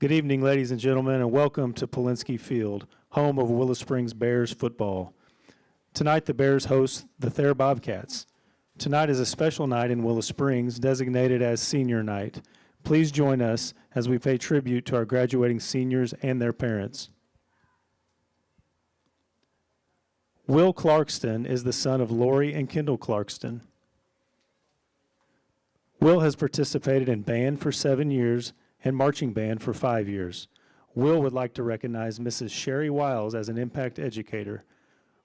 Good evening, ladies and gentlemen, and welcome to Polinsky Field, home of Willow Springs Bears football. Tonight, the Bears host the Thayer Bobcats. Tonight is a special night in Willow Springs, designated as Senior Night. Please join us as we pay tribute to our graduating seniors and their parents. Will Clarkston is the son of Lori and Kendall Clarkston. Will has participated in band for 7 years and marching band for 5 years. Will would like to recognize Mrs. Sherry Wiles as an impact educator.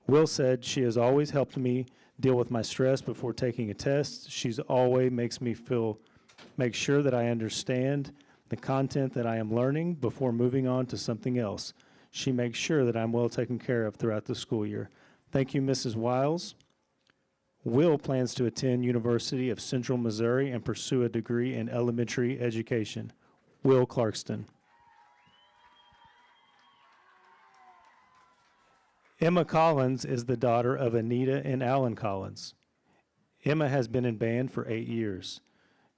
Will said she has always helped me deal with my stress before taking a test. She's always make sure that I understand the content that I am learning before moving on to something else. She makes sure that I'm well taken care of throughout the school year. Thank you, Mrs. Wiles. Will plans to attend University of Central Missouri and pursue a degree in elementary education. Will Clarkston. Emma Collins is the daughter of Anita and Alan Collins. Emma has been in band for 8 years.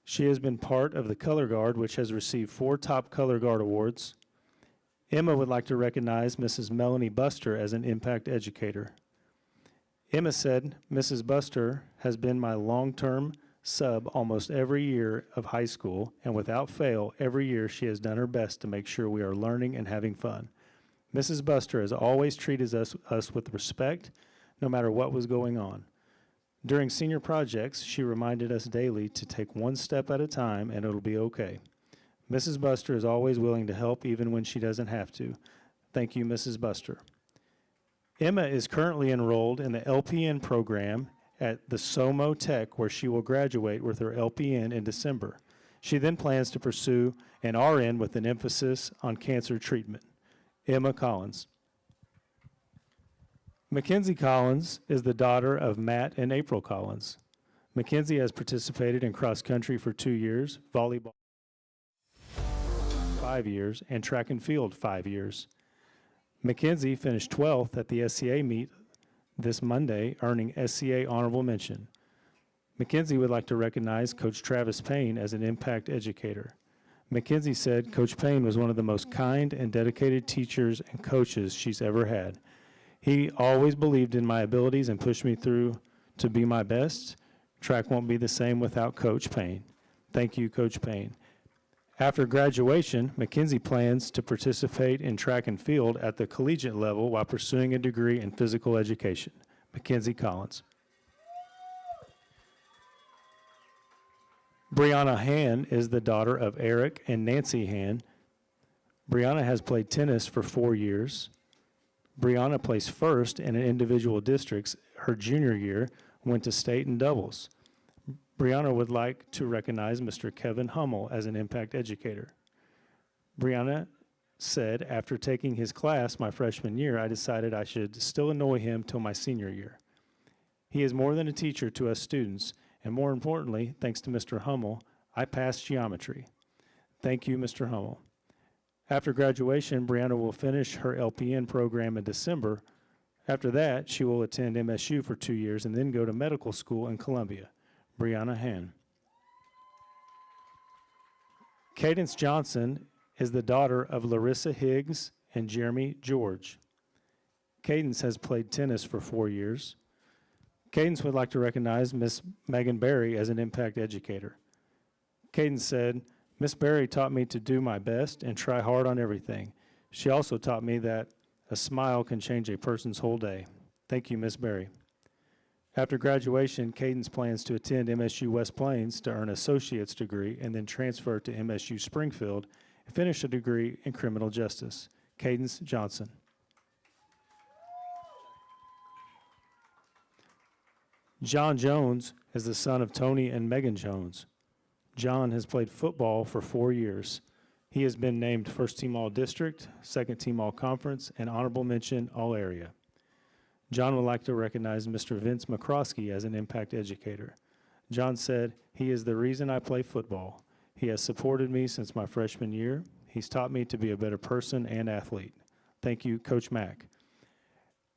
She has been part of the Color Guard, which has received 4 top Color Guard awards. Emma would like to recognize Mrs. Melanie Buster as an impact educator. Emma said, Mrs. Buster has been my long-term sub almost every year of high school, and without fail, every year she has done her best to make sure we are learning and having fun. Mrs. Buster has always treated us with respect, no matter what was going on. During senior projects, she reminded us daily to take one step at a time and it'll be okay. Mrs. Buster is always willing to help even when she doesn't have to. Thank you, Mrs. Buster. Emma is currently enrolled in the LPN program at the SOMO Tech, where she will graduate with her LPN in December. She then plans to pursue an RN with an emphasis on cancer treatment. Emma Collins. Mackenzie Collins is the daughter of Matt and April Collins. Mackenzie has participated in cross country for 2 years, volleyball 5 years, and track and field 5 years. Mackenzie finished 12th at the SCA meet this Monday, earning SCA honorable mention. Mackenzie would like to recognize Coach Travis Payne as an impact educator. Mackenzie said Coach Payne was one of the most kind and dedicated teachers and coaches she's ever had. He always believed in my abilities and pushed me through to be my best. Track won't be the same without Coach Payne. Thank you, Coach Payne. After graduation, Mackenzie plans to participate in track and field at the collegiate level while pursuing a degree in physical education. Mackenzie Collins. Brianna Han is the daughter of Eric and Nancy Han. Brianna has played tennis for 4 years. Brianna placed first in an individual districts her junior year, went to state in doubles. Brianna would like to recognize Mr. Kevin Hummel as an impact educator. Brianna said, after taking his class my freshman year, I decided I should still annoy him till my senior year. He is more than a teacher to us students, and more importantly, thanks to Mr. Hummel, I passed geometry. Thank you, Mr. Hummel. After graduation, Brianna will finish her LPN program in December. After that, she will attend MSU for 2 years and then go to medical school in Columbia. Brianna Han. Cadence Johnson is the daughter of Larissa Higgs and Jeremy George. Cadence has played tennis for 4 years. Cadence would like to recognize Miss Megan Berry as an impact educator. Cadence said, Miss Berry taught me to do my best and try hard on everything. She also taught me that a smile can change a person's whole day. Thank you, Miss Berry. After graduation, Cadence plans to attend MSU West Plains to earn an associate's degree and then transfer to MSU Springfield and finish a degree in criminal justice. Cadence Johnson. John Jones is the son of Tony and Megan Jones. John has played football for 4 years. He has been named First Team All-District, Second Team All-Conference, and Honorable Mention All-Area. John would like to recognize Mr. Vince McCroskey as an impact educator. John said, he is the reason I play football. He has supported me since my freshman year. He's taught me to be a better person and athlete. Thank you, Coach Mack.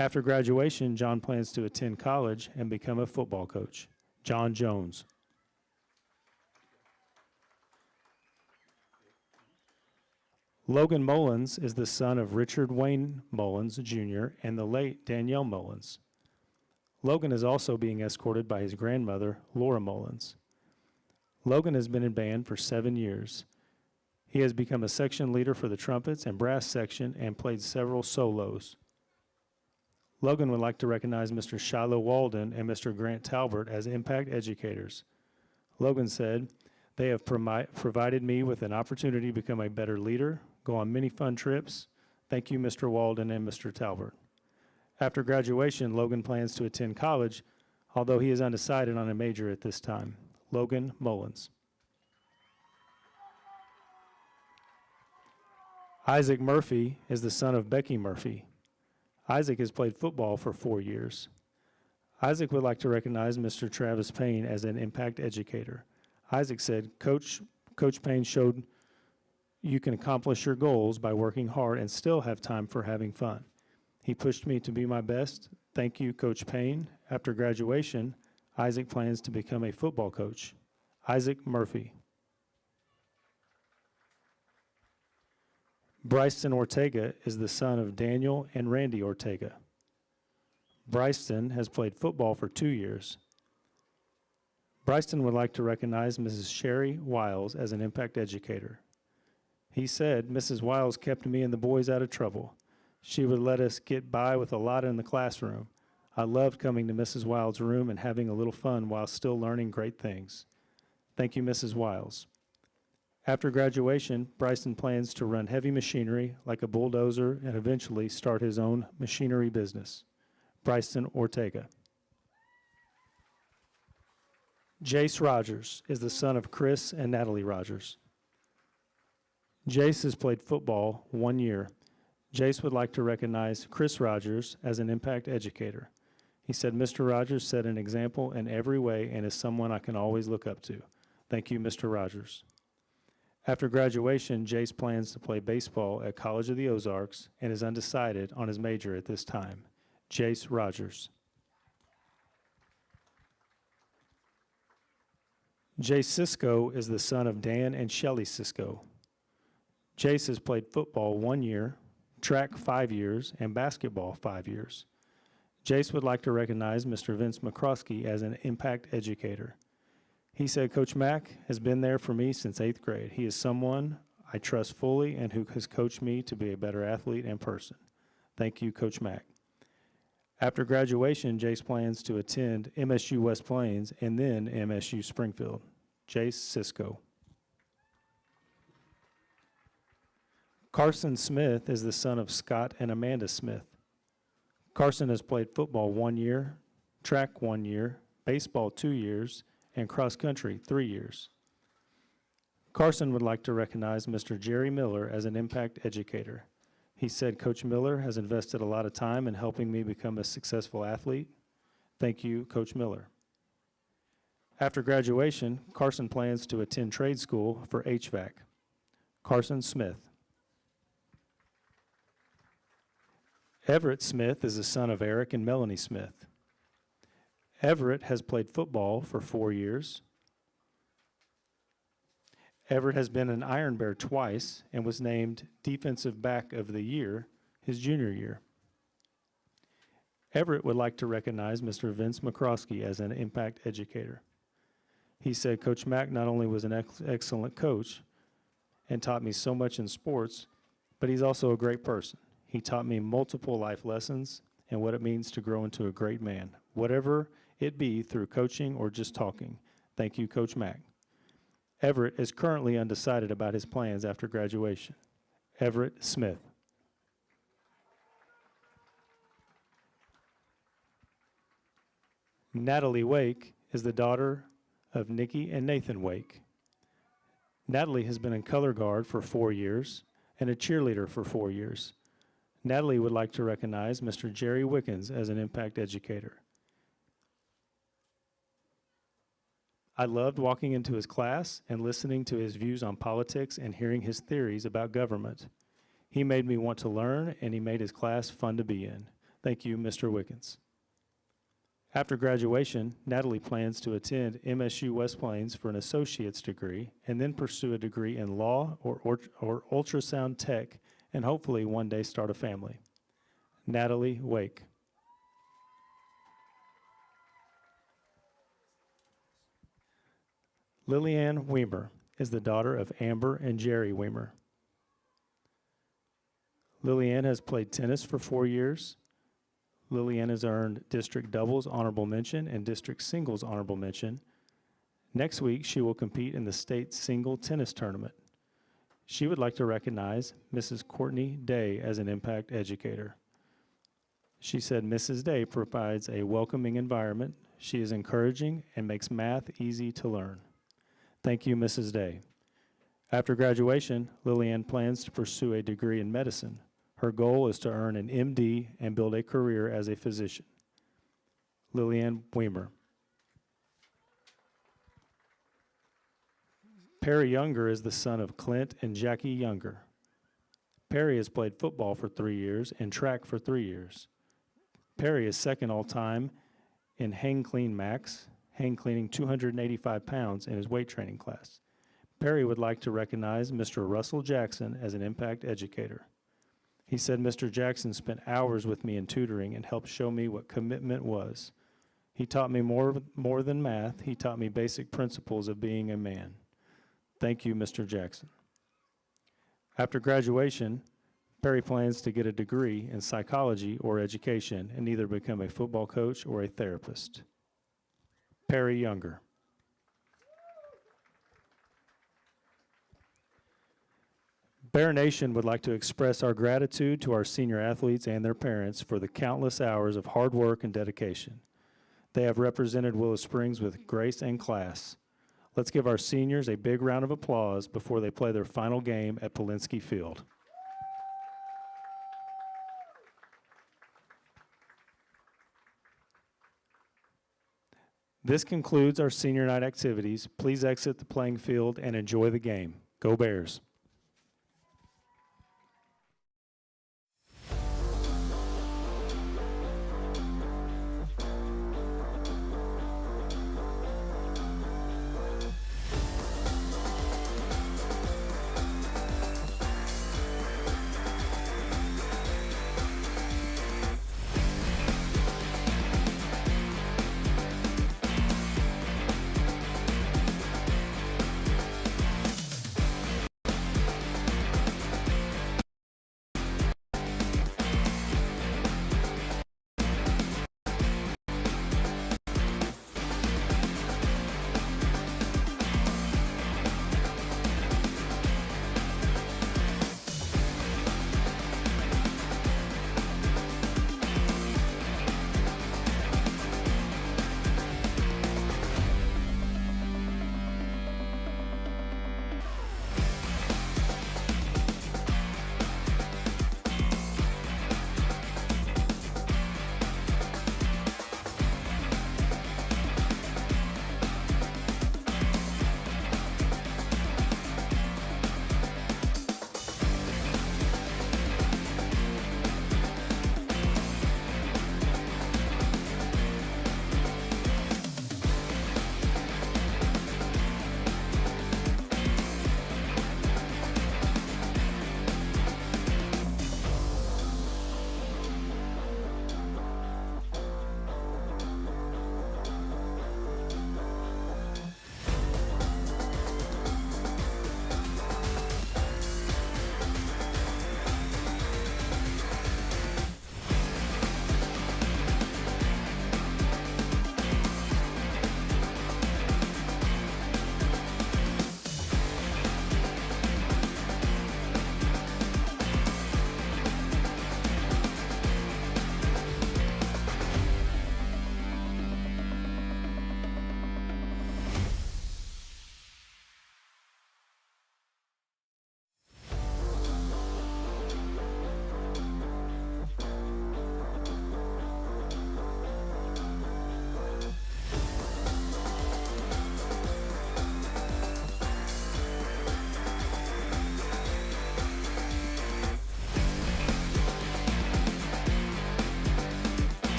After graduation, John plans to attend college and become a football coach. John Jones. Logan Mullins is the son of Richard Wayne Mullins, Jr. and the late Danielle Mullins. Logan is also being escorted by his grandmother, Laura Mullins. Logan has been in band for 7 years. He has become a section leader for the trumpets and brass section and played several solos. Logan would like to recognize Mr. Shiloh Walden and Mr. Grant Talbert as impact educators. Logan said, "They have provided me with an opportunity to become a better leader, go on many fun trips. Thank you, Mr. Walden and Mr. Talbert." After graduation, Logan plans to attend college, although he is undecided on a major at this time. Logan Mullins. Isaac Murphy is the son of Becky Murphy. Isaac has played football for 4 years. Isaac would like to recognize Mr. Travis Payne as an impact educator. Isaac said, Coach Payne showed you can accomplish your goals by working hard and still have time for having fun. He pushed me to be my best. Thank you, Coach Payne. After graduation, Isaac plans to become a football coach. Isaac Murphy. Bryson Ortega is the son of Daniel and Randy Ortega. Bryson has played football for 2 years. Bryson would like to recognize Mrs. Sherry Wiles as an impact educator. He said, "Mrs. Wiles kept me and the boys out of trouble. She would let us get by with a lot in the classroom. I loved coming to Mrs. Wiles' room and having a little fun while still learning great things. Thank you, Mrs. Wiles." After graduation, Bryson plans to run heavy machinery like a bulldozer and eventually start his own machinery business. Bryson Ortega. Jace Rogers is the son of Chris and Natalie Rogers. Jace has played football 1 year. Jace would like to recognize Chris Rogers as an impact educator. He said, "Mr. Rogers set an example in every way and is someone I can always look up to. Thank you, Mr. Rogers." After graduation, Jace plans to play baseball at College of the Ozarks and is undecided on his major at this time. Jace Rogers. Jace Cisco is the son of Dan and Shelley Cisco. Jace has played football 1 year, track 5 years, and basketball 5 years. Jace would like to recognize Mr. Vince McCroskey as an impact educator. He said, "Coach Mack has been there for me since 8th grade. He is someone I trust fully and who has coached me to be a better athlete and person. Thank you, Coach Mack." After graduation, Jace plans to attend MSU West Plains and then MSU Springfield. Jace Cisco. Carson Smith is the son of Scott and Amanda Smith. Carson has played football 1 year, track 1 year, baseball 2 years, and cross country 3 years. Carson would like to recognize Mr. Jerry Miller as an impact educator. He said, "Coach Miller has invested a lot of time in helping me become a successful athlete. Thank you, Coach Miller." After graduation, Carson plans to attend trade school for HVAC. Carson Smith. Everett Smith is the son of Eric and Melanie Smith. Everett has played football for 4 years. Everett has been an Iron Bear twice and was named Defensive Back of the Year his junior year. Everett would like to recognize Mr. Vince McCroskey as an impact educator. He said, "Coach Mack not only was an excellent coach and taught me so much in sports, but he's also a great person. He taught me multiple life lessons and what it means to grow into a great man, whatever it be through coaching or just talking. Thank you, Coach Mack." Everett is currently undecided about his plans after graduation. Everett Smith. Natalie Wake is the daughter of Nikki and Nathan Wake. Natalie has been in color guard for 4 years and a cheerleader for 4 years. Natalie would like to recognize Mr. Jerry Wickens as an impact educator. "I loved walking into his class and listening to his views on politics and hearing his theories about government. He made me want to learn, and he made his class fun to be in. Thank you, Mr. Wickens." After graduation, Natalie plans to attend MSU West Plains for an associate's degree and then pursue a degree in law or ultrasound tech and hopefully one day start a family. Natalie Wake. Lillian Weimer is the daughter of Amber and Jerry Weimer. Lillian has played tennis for 4 years. Lillian has earned District Doubles Honorable Mention and District Singles Honorable Mention. Next week, she will compete in the state single tennis tournament. She would like to recognize Mrs. Courtney Day as an impact educator. She said Mrs. Day provides a welcoming environment. She is encouraging and makes math easy to learn. Thank you, Mrs. Day. After graduation, Lillian plans to pursue a degree in medicine. Her goal is to earn an MD and build a career as a physician. Lillian Weimer. Perry Younger is the son of Clint and Jackie Younger. Perry has played football for 3 years and track for 3 years. Perry is second all-time in hang clean max, hang cleaning 285 pounds in his weight training class. Perry would like to recognize Mr. Russell Jackson as an impact educator. He said Mr. Jackson spent hours with me in tutoring and helped show me what commitment was. He taught me more than math. He taught me basic principles of being a man. Thank you, Mr. Jackson. After graduation, Perry plans to get a degree in psychology or education and either become a football coach or a therapist. Perry Younger. Bear Nation would like to express our gratitude to our senior athletes and their parents for the countless hours of hard work and dedication. They have represented Willow Springs with grace and class. Let's give our seniors a big round of applause before they play their final game at Polinsky Field. This concludes our senior night activities. Please exit the playing field and enjoy the game. Go Bears.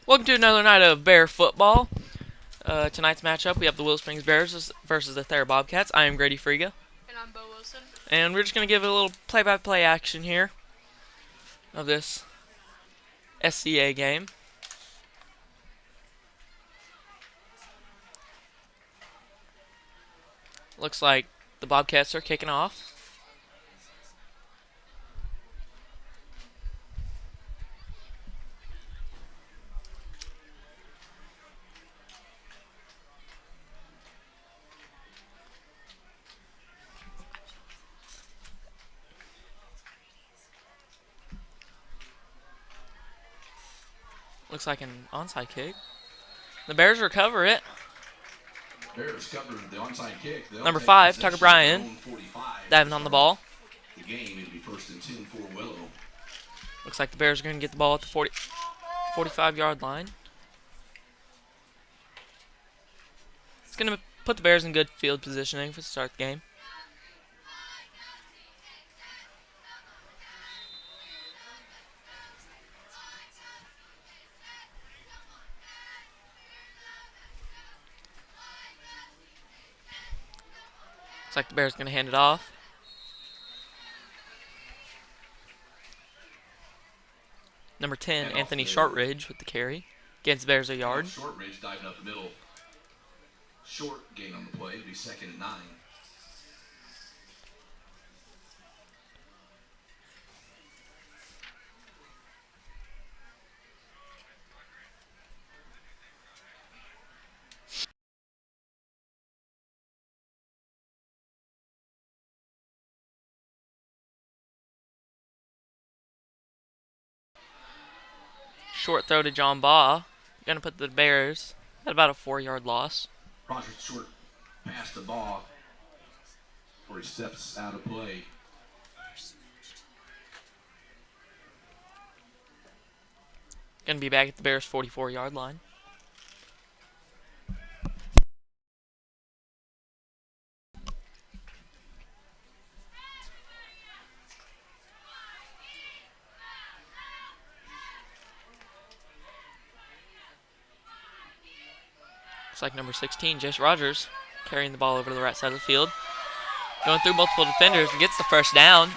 Welcome to another night of Bear football. Tonight's matchup, we have the Willow Springs Bears versus the Thayer Bobcats. I am Grady Friga. And I'm Bo Wilson. And we're just going to give it a little play-by-play action here of this SCA game. Looks like the Bobcats are kicking off. Looks like an onside kick. The Bears recover it. Bears covered the onside kick. Number 5, Tucker Bryan, diving on the ball. The game, it'll be 1st and 10 for Willow. Looks like the Bears are going to get the ball at the 45-yard line. It's going to put the Bears in good field positioning for the start of the game. Looks like the Bears are going to hand it off. Number 10, Anthony Shortridge with the carry. Gains the Bears a yard. Shortridge diving up the middle. Short gain on the play. It'll be 2nd and 9. Short throw to John Baugh. Going to put the Bears at about a 4-yard loss. Rogers short pass the ball where he steps out of play. Going to be back at the Bears' 44-yard line. Looks like number 16, Jace Rogers, carrying the ball over to the right side of the field. Going through multiple defenders and gets the first down.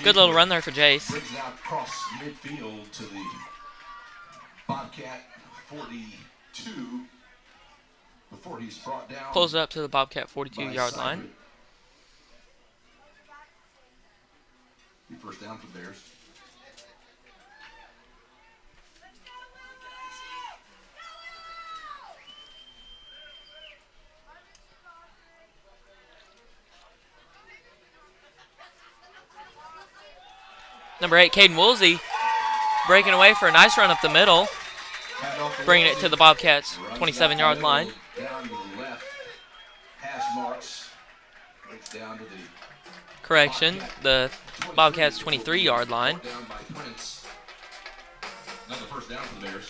Good little run there for Jace. Brings it out across midfield to the Bobcat 42 before he's brought down. Pulls it up to the Bobcat 42-yard line. Be first down for Bears. Number 8, Caden Woolsey, breaking away for a nice run up the middle, bringing it to the Bobcats' 27-yard line. Down to the left, hash marks, breaks down to the Correction, the Bobcats' 23-yard line. down by Prince. Another first down for the Bears.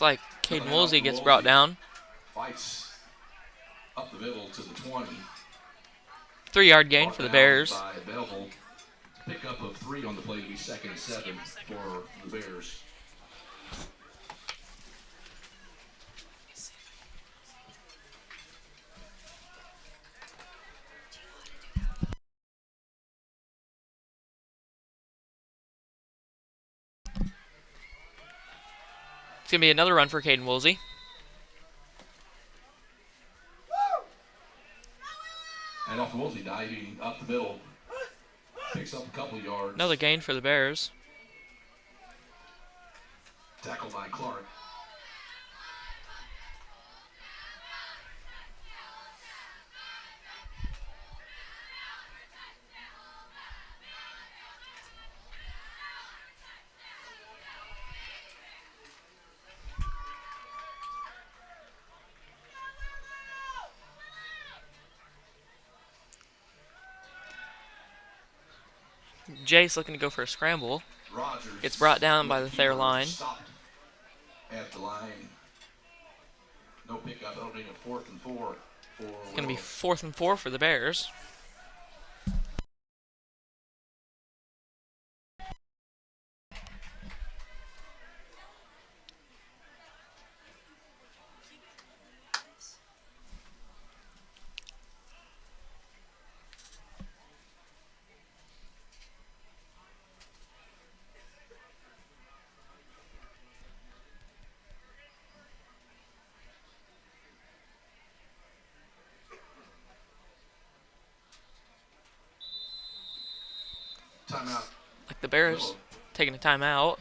Looks like Caden Woolsey gets brought down. Fights up the middle to the 20. 3-yard gain for the Bears. By Belleville. Pickup of 3 on the play to be 2nd and 7 for the Bears. It's going to be another run for Caden Woolsey. And off Woolsey diving up the middle. Picks up a couple yards. Another gain for the Bears. Tackled by Clark. Jace looking to go for a scramble. Rogers Gets brought down by the Thayer keeper line. stopped at the line. No pickup. That'll bring a 4th and 4 for It's going to be Willow. 4th and 4 for the Bears. Timeout. Like the Bears Willow. taking a timeout.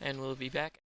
And we'll be back.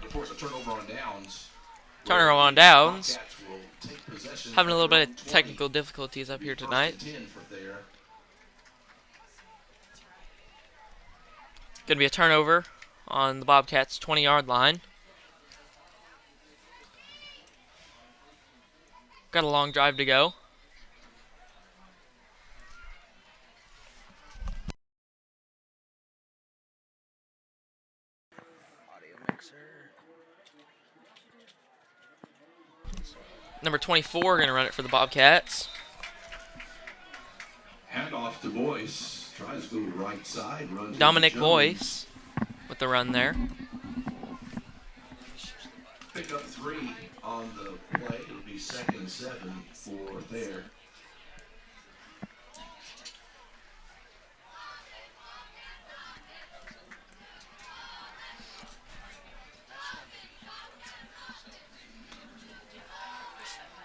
Force a turnover on downs. Turnover on downs. Bobcats will take possession Having a little bit from of 20. technical difficulties up here First tonight. and 10 for Thayer. Going to be a turnover on the Bobcats' 20-yard line. Got a long drive to go. Number 24 going to run it for the Bobcats. Handoff to Boyce. Tries to go to the right side. Runs Dominic into Jones. Boyce with the run there. Pick up 3 on the play. It'll be 2nd and 7 for Thayer.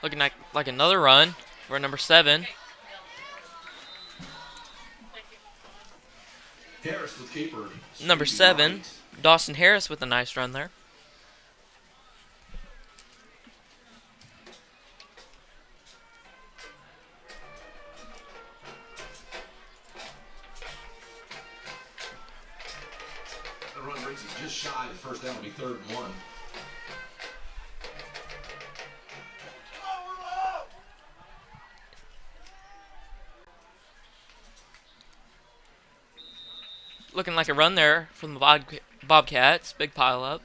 Looking like another run for number 7. Harris with keeper. Number Sweeping 7, right. Dawson Harris with a nice run there. The run brings it just shy of the first down. It'll be 3rd and 1. Looking like a run there from the Bobcats. Big pile up.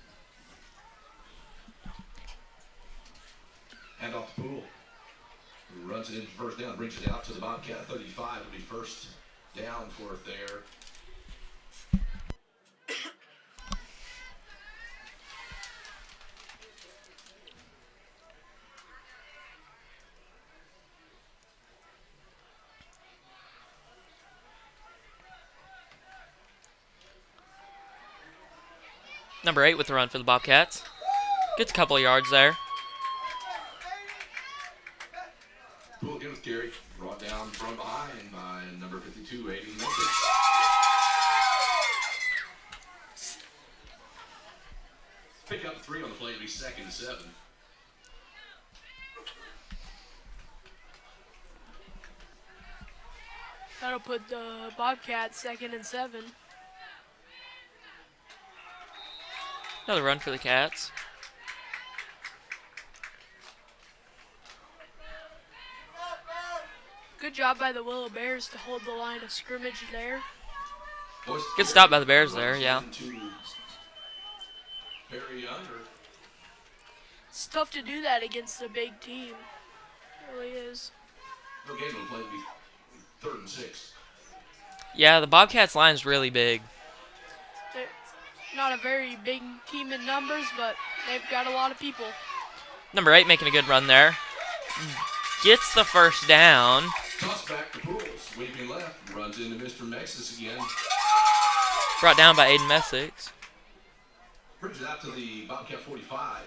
Handoff to Poole. Who runs it in for first down. Brings it out to the Bobcat 35. It'll be first down for Thayer. Number 8 with the run for the Bobcats. Gets a couple of yards there. Poole again with carry. Brought down from behind by number 52, Aiden Memphis. Pick up 3 on the play. It'll be 2nd and 7. That'll put the Bobcats 2nd and 7. Another run for the Cats. Good job by the Willow Bears to hold the line of scrimmage there. Good stop by the Bears there, yeah. It's tough to do that against a big team. It really is. No game will play 3rd and 6. Yeah, the Bobcats line is really big. They're not a very big team in numbers, but they've got a lot of people. Number 8 making a good run there. Gets the first down. Toss back to Pools. Sweeping left. Runs into Mr. Mexis again. Brought down by Aiden Messick. Brings it out to the Bobcat 45.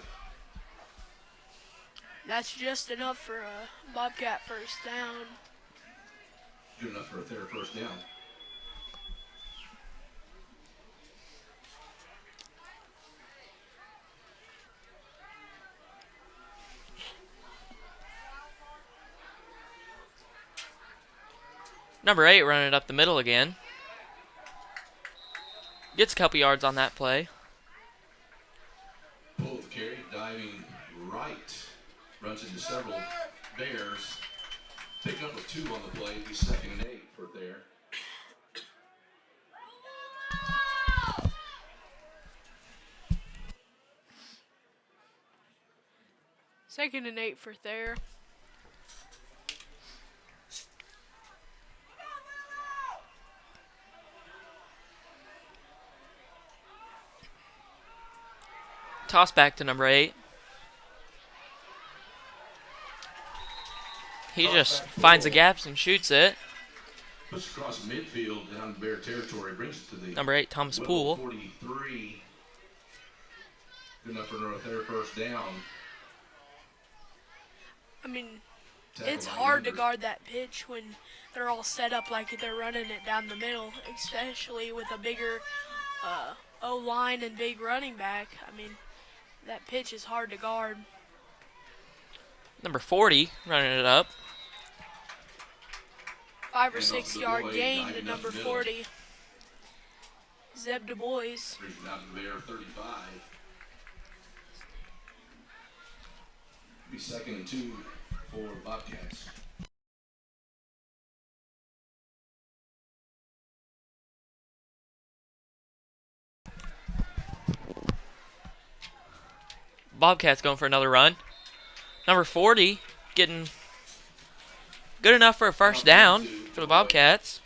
That's just enough for a Bobcat first down. Good enough for a Thayer first down. Number 8 running it up the middle again. Gets a couple yards on that play. Pull the carry, diving right. Runs into several Bears. Pick up with 2 on the play. Be 2nd and 8 for Thayer. Second and 8 for Thayer. Toss back to number 8. He just finds the gaps and shoots it. Push across midfield down to Bear territory. Brings it to the Number 8, Thomas Poole. 43. Good enough for another Thayer first down. I mean, it's hard to guard that pitch when they're all set up like they're running it down the middle, especially with a bigger O-line and big running back. I mean, that pitch is hard to guard. Number 40 running it up. 5 or 6 yard gain to number 40. Zeb Du Bois. Brings it down to the Bear 35. Be 2nd and 2 for Bobcats. Bobcats going for another run. Number 40 getting good enough for a first down for the Bobcats.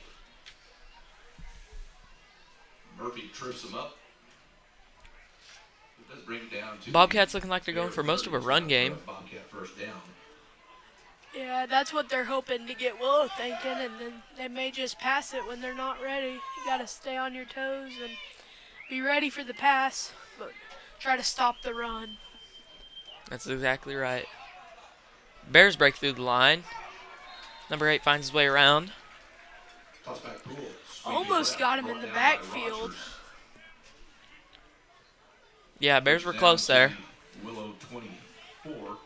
Murphy trips him up. It does bring it down to Bobcats looking like they're going for most of a run game. Bobcat first down. Yeah, that's what they're hoping to get Willow thinking, and then they may just pass it when they're not ready. You got to stay on your toes and be ready for the pass, but try to stop the run. That's exactly right. Bears break through the line. Number 8 finds his way around. Toss back Poole. Almost got him in the backfield. Yeah, Bears were close there. Willow 24.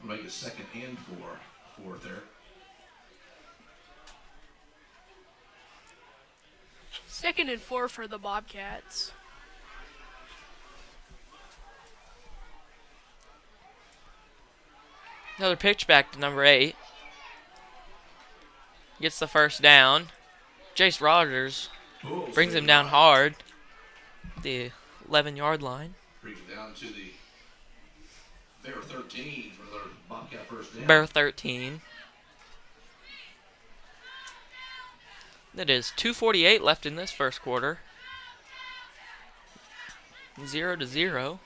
Make it 2nd and 4 there. Second and 4 for the Bobcats. Another pitch back to number 8. Gets the first down. Jace Rogers brings him down hard. The 11-yard line. Brings it down to the Bear 13 for their Bobcat first down. Bear 13. That is 2:48 left in this first quarter. 0-0.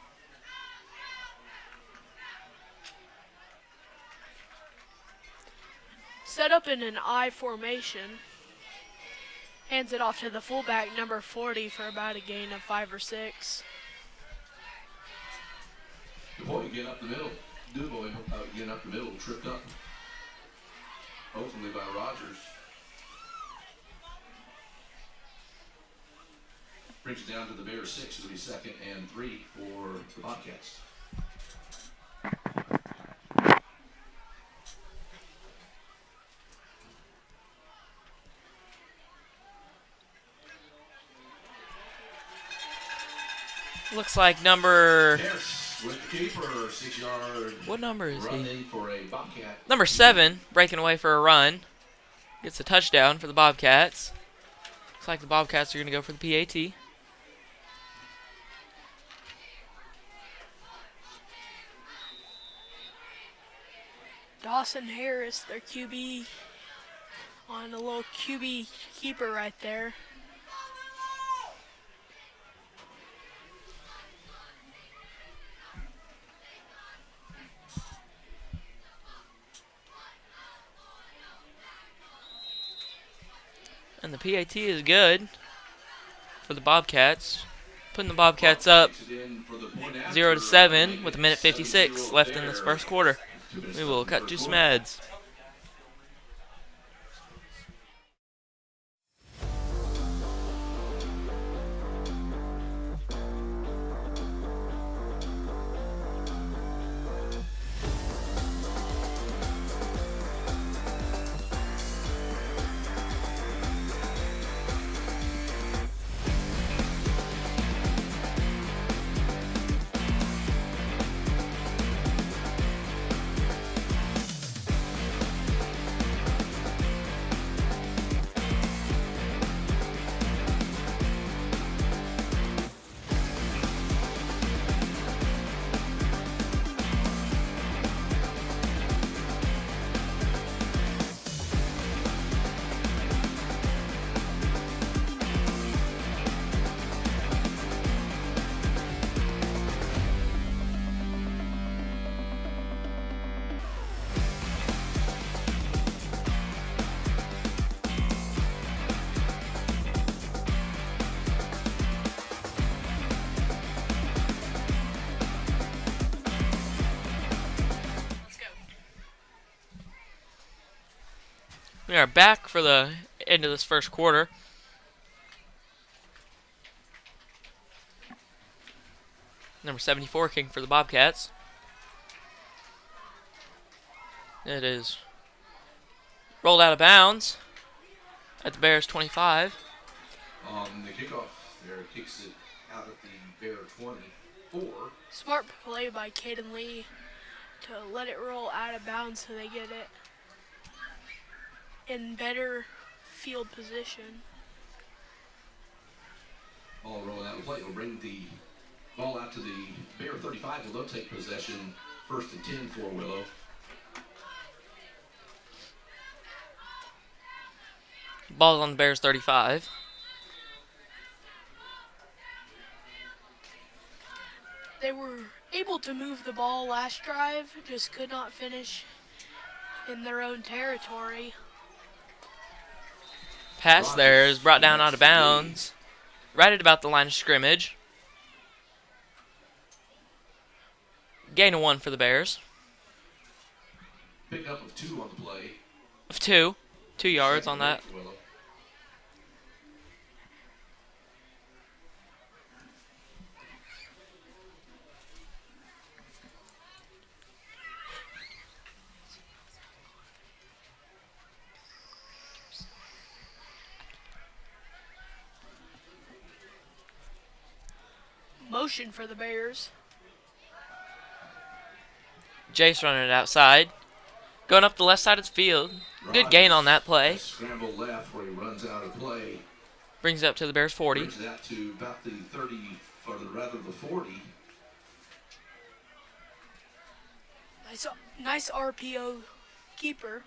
Set up in an I formation. Hands it off to the fullback, number 40, for about a gain of 5 or 6. The boy getting up the middle. Dubois getting up the middle, tripped up. Ultimately by Rogers. Brings it down to the Bears 6. It'll be 2nd and 3 for the Bobcats. Looks like number... Harris with the keeper, 6-yard What number is run he? in for a Bobcat. Number 7, breaking away for a run. Gets a touchdown for the Bobcats. Looks like the Bobcats are going to go for the PAT. Dawson Harris, their QB, on a little QB keeper right there. And the PAT is good for the Bobcats. Putting the Bobcats up 0-7 with a minute 56 left in this first quarter. We will cut to some ads. We are back for the end of this first quarter. Number 74 king for the Bobcats. It is rolled out of bounds at the Bears 25. The kickoff there kicks it out at the Bear 24. Smart play by Caden Lee to let it roll out of bounds so they get it in better field position. Ball rolling out of play will bring the ball out to the Bear 35. Will they'll take possession 1st and 10 for Willow. Ball on the Bears 35. They were able to move the ball last drive, just could not finish in their own territory. Pass there is brought down out of bounds right at about the line of scrimmage. Gain of 1 for the Bears. Pick up of 2 on the play. Of 2. 2 yards on that. Willow. Motion for the Bears. Jace running it outside. Going up the left side of the field. Good gain on that play. Scramble left where he runs out of play. Brings it up to the Bears 40. Brings that to about the 30, or rather the 40. Nice RPO keeper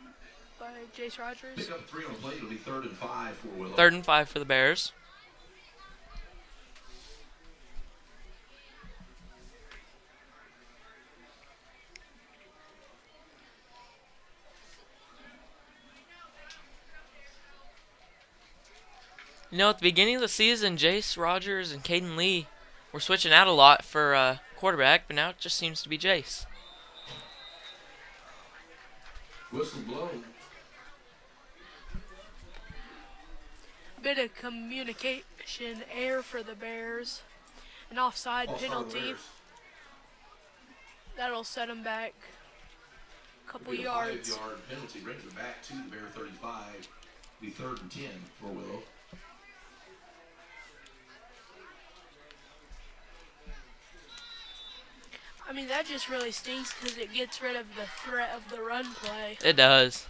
by Jace Rogers. Pick up 3 on the play. It'll be 3rd and 5 for Willow. 3rd and 5 for the Bears. You know, at the beginning of the season, Jace Rogers and Caden Lee were switching out a lot for quarterback, but now it just seems to be Jace. Whistle blown. Bit of communication error for the Bears. An offside penalty. That'll set them back a couple yards. 5-yard penalty brings it back to the Bear 35. Be 3rd and 10 for Willow. mean, that just really stinks because it gets rid of the threat of the run play. It does.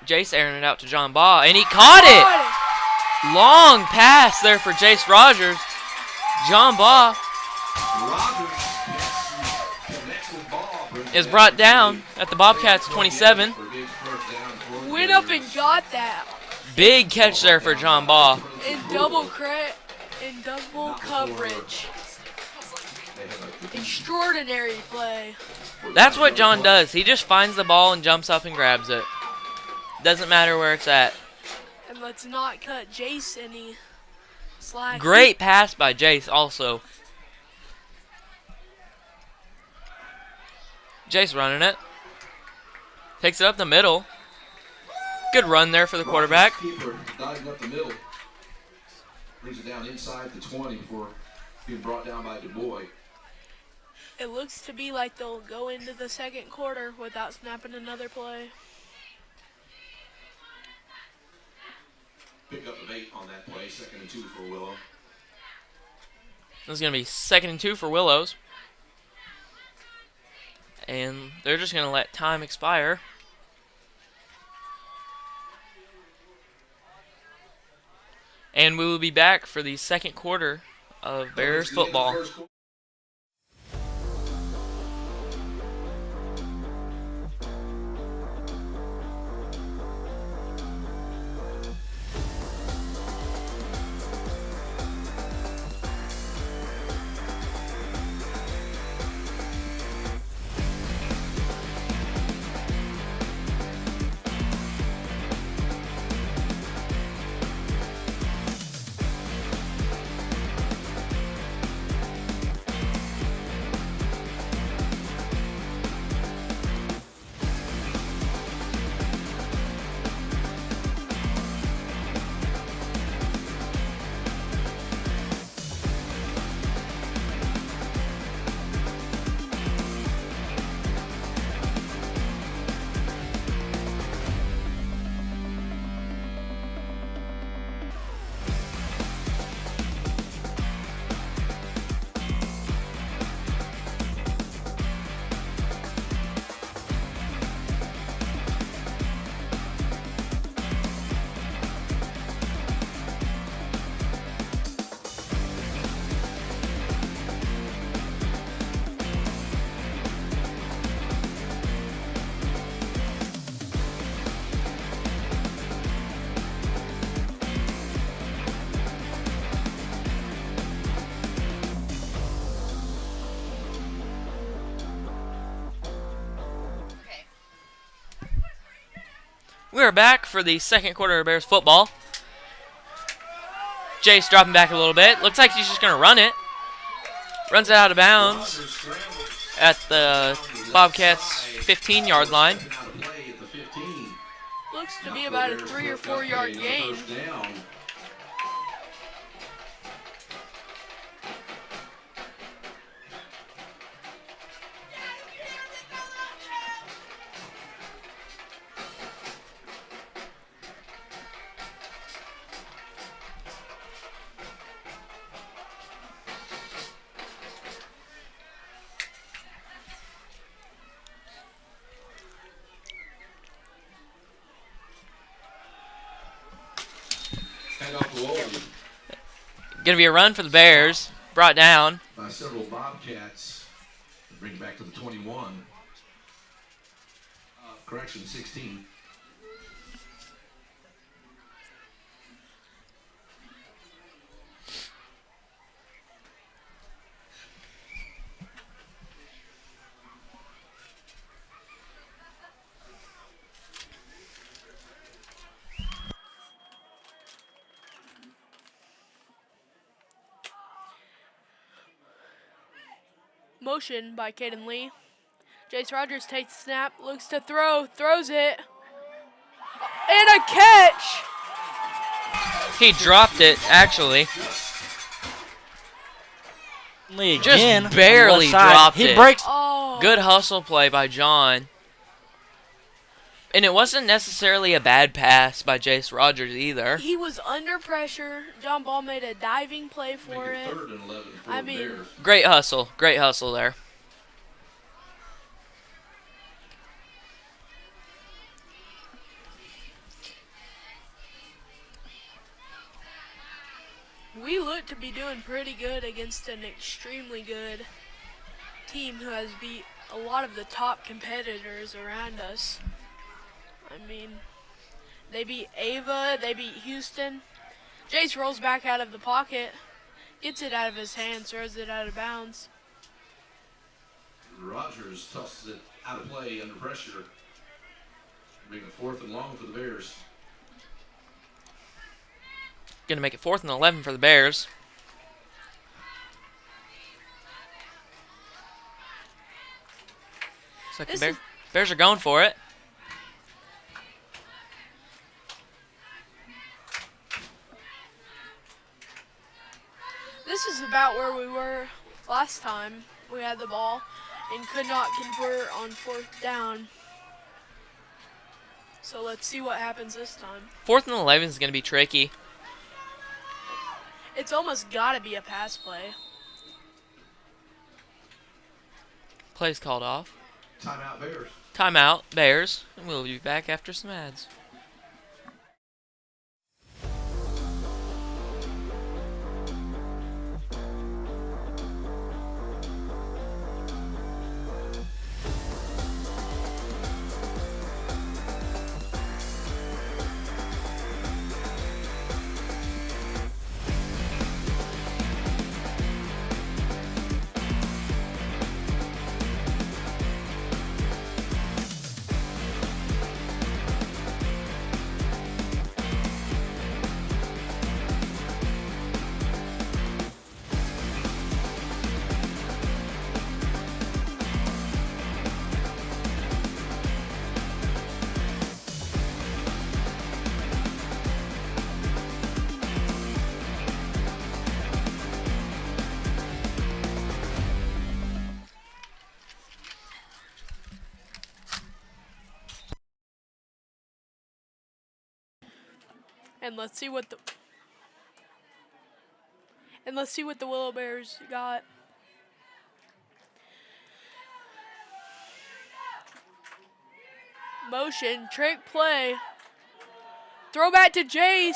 Jace airing it out to John Baugh, and he caught it! Long pass there for Jace Rogers. John Baugh is brought down at the Bobcats 27. Went up and got that. Big catch there for John Baugh. In double coverage. Extraordinary play. That's what John does. He just finds the ball and jumps up and grabs it. Doesn't matter where it's at. And let's not cut Jace any slack. Great pass by Jace also. Jace running it. Takes it up the middle. Good run there for the quarterback. Keeper diving up the middle. Brings it down inside the 20 before being brought down by Du Bois. It looks to be like they'll go into the second quarter without snapping another play. Pick up the bait on that play. 2nd and 2 for Willow. This is going to be 2nd and 2 for Willows. And they're just going to let time expire. And we will be back for the second quarter of Bears football. We are back for the second quarter of Bears football. Jace dropping back a little bit. Looks like he's just going to run it. Runs it out of bounds at the Bobcats' 15-yard line. Looks to be about a 3 or 4 yard gain. Going to be a run for the Bears. Brought down by several Bobcats. Bring it back to the 21. Correction, 16. Motion by Caden Lee. Jace Rogers takes the snap, looks to throw, throws it, and a catch! He dropped it, actually. Lee Just again. on the barely left side. dropped He it. breaks. Oh. Good hustle play by John. And it wasn't necessarily a bad pass by Jace Rogers either. He was under pressure. John Ball made a diving play for Make it it. 3rd and 11 for I the mean- Bears. Great hustle. Great hustle there. We look to be doing pretty good against an extremely good team who has beat a lot of the top competitors around us. I mean, they beat Ava, they beat Houston. Jace rolls back out of the pocket, gets it out of his hands, throws it out of bounds. Rogers tosses it out of play under pressure. Making it 4th and long for the Bears. Going to make it 4th and 11 for the Bears. Looks like the This Bears are going for it. This is about where we were last time we had the ball and could not convert on 4th down. So let's see what happens this time. 4th and 11 is going to be tricky. It's almost got to be a pass play. Play's called off. Timeout Bears. Timeout, Bears. And we'll be back after some ads. And let's see what the Willow Bears got. Motion, trick play. Throw back to Jace.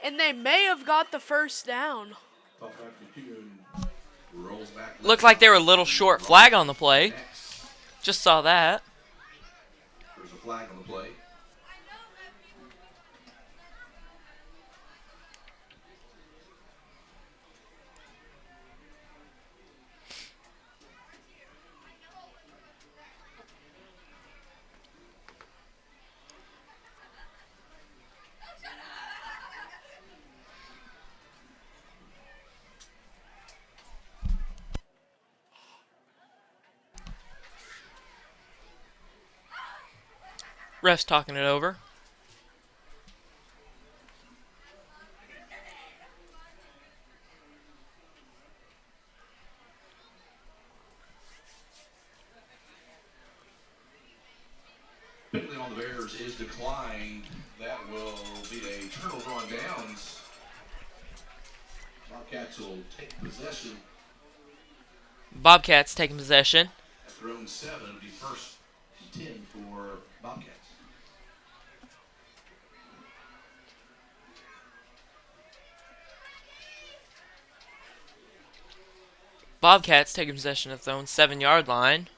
And they may have got the 1st down. Rolls back. Looked like they were a little short flag on the play. Just saw that. There's a flag on the play. Ref's talking it over. Penalty on the Bears is declined. That will be a turnover on downs. Bobcats will take possession Bobcats taking possession. at their own 7. It'll be 1st and 10 for Bobcats. Bobcats taking possession of their own 7-yard line.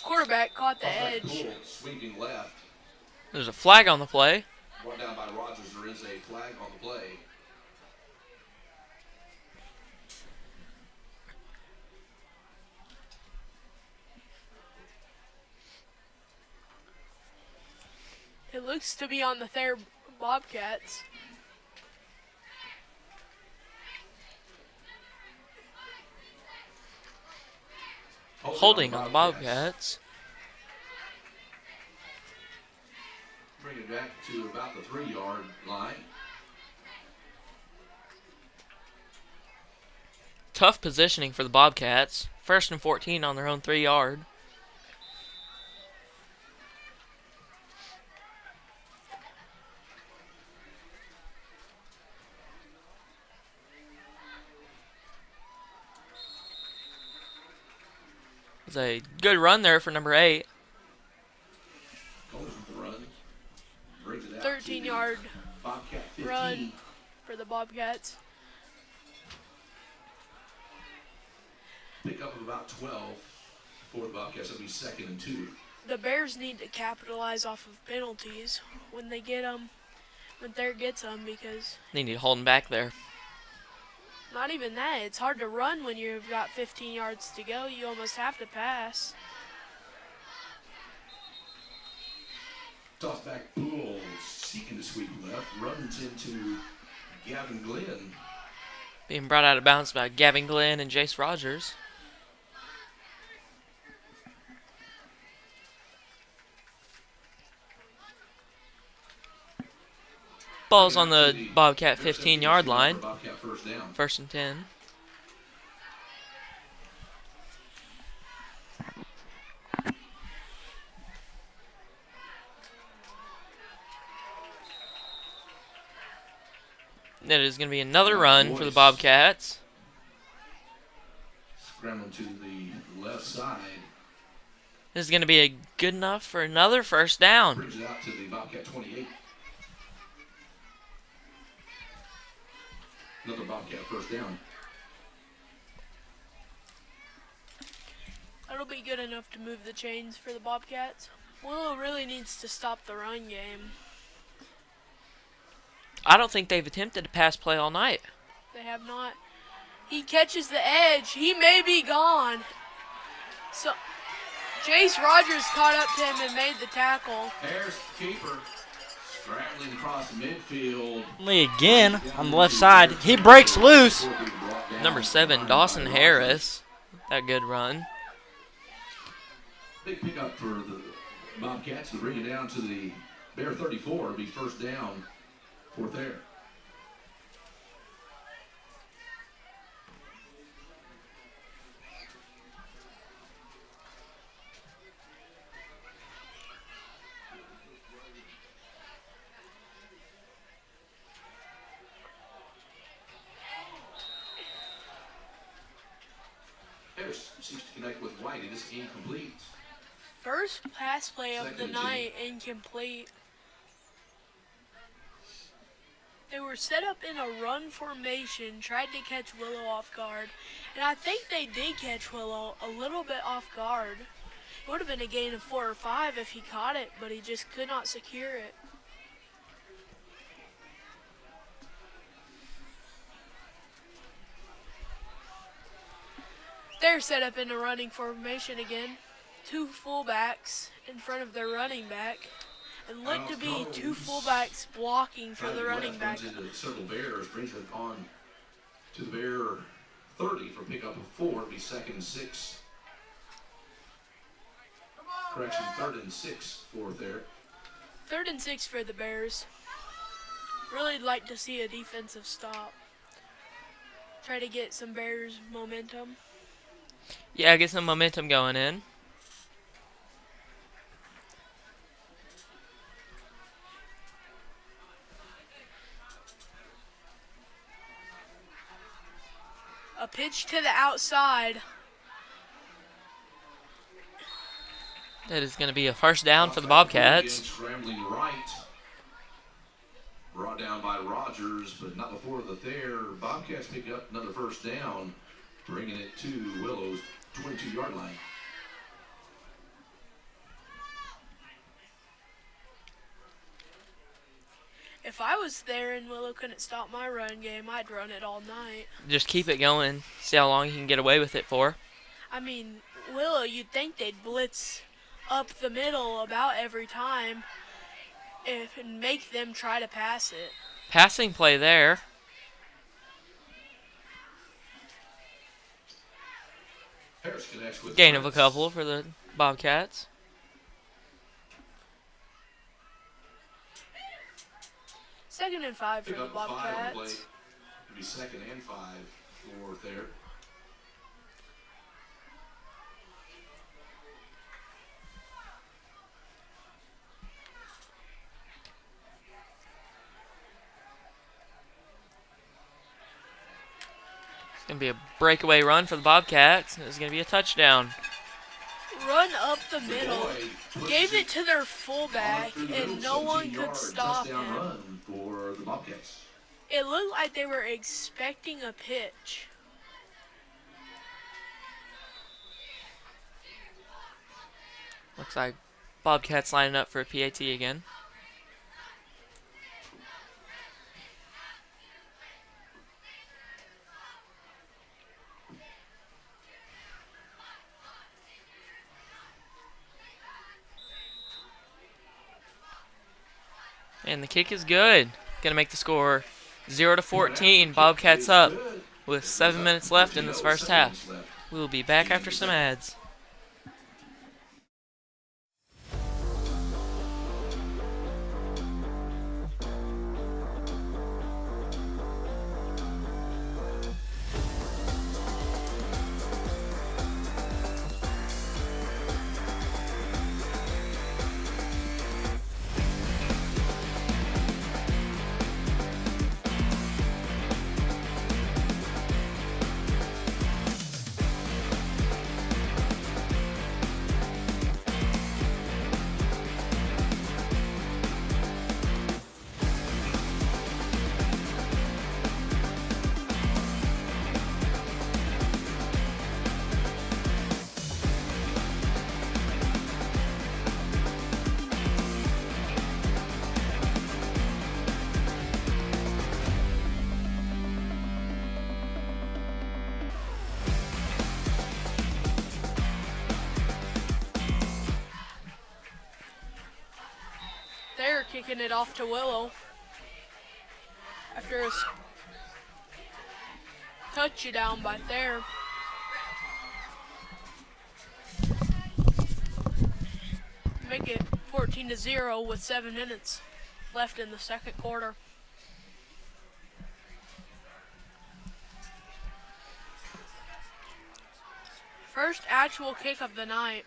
Quarterback caught the Halfback edge. Poole sweeping left. There's a flag on the play. Brought down by Rogers. There is a flag on the play. looks to be on the Thayer Bobcats. Holding on the Bobcats. Bring it back to about the 3-yard line. Tough positioning for the Bobcats. 1st and 14 on their own 3-yard. It's a good run there for number 8. Goes with the run. Brings it out 13-yard Bobcat 15. run for the Bobcats. Pick up of about 12 for the Bobcats. That'll be 2nd and 2. The Bears need to capitalize off of penalties when they get them, when Thayer gets them, because They need to hold him back there. not even that. It's hard to run when you've got 15 yards to go. You almost have to pass. Toss back Poole, seeking to sweep left, runs into Gavin Glenn. Being brought out of bounds by Gavin Glenn and Jace Rogers. Ball's on the Bobcat 15-yard line. Bobcat first down. 1st and 10. That is going to be another run for the Bobcats. Scrambling to the left side. This is going to be good enough for another 1st down. Brings it out to the Bobcat 28. Another Bobcat first down. That'll be good enough to move the chains for the Bobcats. Willow really needs to stop the run game. I don't think they've attempted a pass play all night. They have not. He catches the edge. He may be gone. So, Jace Rogers caught up to him and made the tackle. Harris, keeper, scrambling across the midfield. Lee again on the left side. He breaks loose. Number 7, Dawson Harris. That good run. Big pickup for the Bobcats to bring it down to the Bear 34. It'll be 1st down for Thayer. Harris seems to connect with White. It is incomplete. First pass play of the Second and night, incomplete. They were set up in a run formation, tried to catch Willow off guard, and I think they did catch Willow a little bit off guard. It would have been a gain of 4 or 5 if he caught it, but he just could not secure it. They're set up in a running formation again. 2 fullbacks in front of their running back. And look to be 2 fullbacks blocking for the running back. Runs into several Bears, brings it on to the Bear 30 for pickup of 4. It'll be 2nd and 6. Correction, 3rd and 6 for Thayer. 3rd and 6 for the Bears. Really like to see a defensive stop. Try to get some Bears momentum. Yeah, get some momentum going in. A pitch to the outside. That is going to be a 1st down for the Bobcats. Scrambling right. Brought down by Rogers, but not before the Thayer Bobcats pick up another 1st down, bringing it to Willow's 22-yard line. If I was there and Willow couldn't stop my run game, I'd run it all night. Just keep it going. See how long you can get away with it for. I mean, Willow, you'd think they'd blitz up the middle about every time. and make them try to pass it. Passing play there. Harris connects with Gain of a Prince. couple for the Bobcats. Second and 5 for Pick the up 5 on the play. Bobcats. It'll be 2nd and 5 for Thayer. It's going to be a breakaway run for the Bobcats. It's going to be a touchdown. Run up the middle. Boy, Gave it to their fullback, through the and middle, no one 17-yard could stop touchdown him. run for the Bobcats. It looked like they were expecting a pitch. Looks like Bobcats lining up for a PAT again. And the kick is good. Gonna make the score 0-14. Bobcats up with 7 minutes left in this first half. We will be back after some ads. They're kicking it off to Willow. After a touchdown by Thayer. Make it 14-0 with 7 minutes left in the second quarter. First actual kick of the night.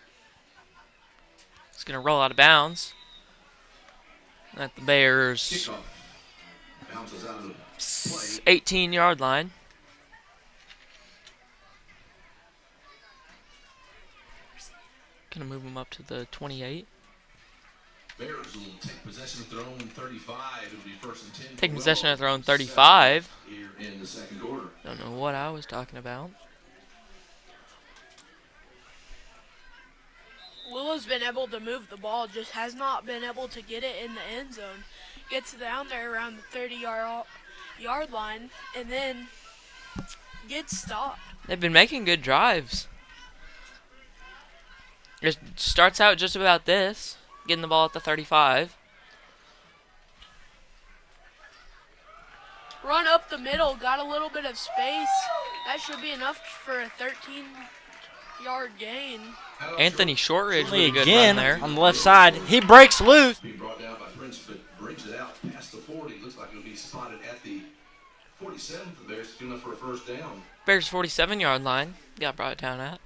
It's gonna roll out of bounds at the Bears' Kickoff. Bounces out of the play. 18-yard line. Gonna move them up to the 28. Bears will take possession of their own 35. It'll be 1st and 10. Taking for possession Willow. of their own 35. Here in the second quarter. Don't know what I was talking about. Willow's been able to move the ball, just has not been able to get it in the end zone. Gets down there around the 30-yard line, and then gets stopped. They've been making good drives. It starts out just about this, getting the ball at the 35. Run up the middle, got a little bit of space. That should be enough for a 13-yard gain. Anthony Shortridge with a good Again, run there. on the left side. He breaks loose. Being brought down by Prince, but brings it out past the 40. Looks like it'll be spotted at the 47 for the Bears. Good enough for a first down. Bears 47-yard line. Got brought down at.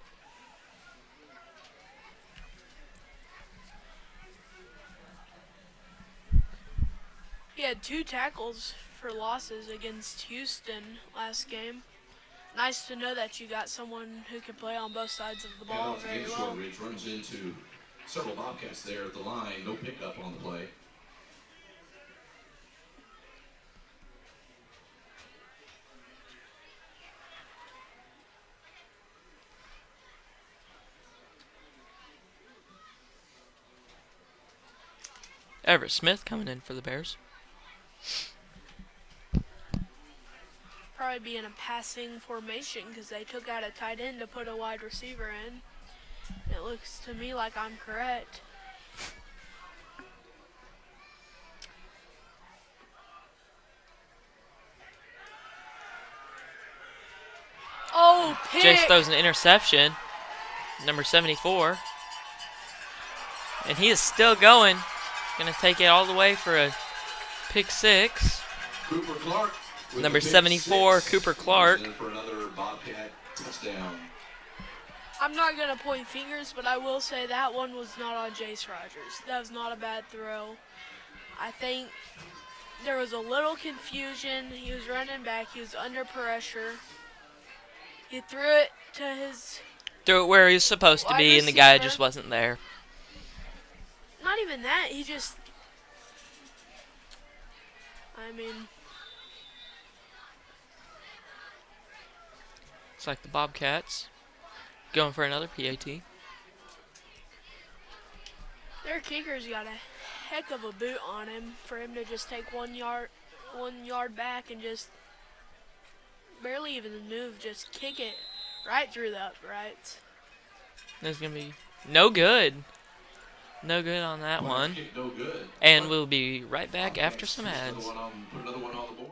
He had 2 tackles for losses against Houston last game. Nice to know that you got someone who can play on both sides of the And ball off the very gate, well. Shortridge runs into several Bobcats there at the line. No pickup on the play. Everett Smith coming in for the Bears. Probably be in a passing formation because they took out a tight end to put a wide receiver in. It looks to me like I'm correct. Jace throws an interception. Number 74. And he is still going. Going to take it all the way for a pick 6. Cooper Clark. Number 74, Cooper Clark. For another Bobcat touchdown. I'm not going to point fingers, but I will say that one was not on Jace Rogers. That was not a bad throw. I think there was a little confusion. He was running back. He was under pressure. He threw it to his... Threw it where he was supposed to be, and the guy just wasn't there. Not even that. He just... I mean... It's like the Bobcats going for another PAT. Their kicker's got a heck of a boot on him for him to just take 1 yard back and just barely even move, just kick it right through the uprights. There's going to be no good. No good on that one. No good. And we'll be right back after some ads. Put another one on the board.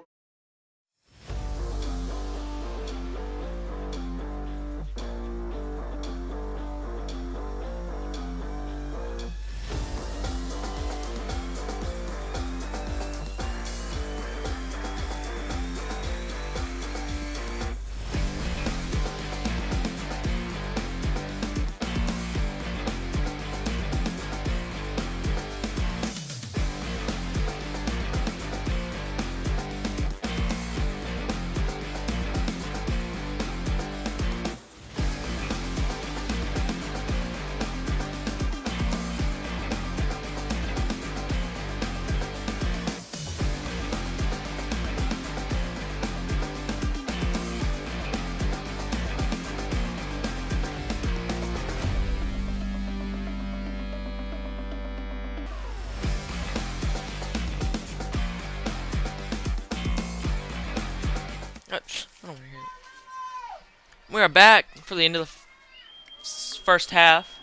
Oops, I don't want to hear it. We are back for the end of the first half.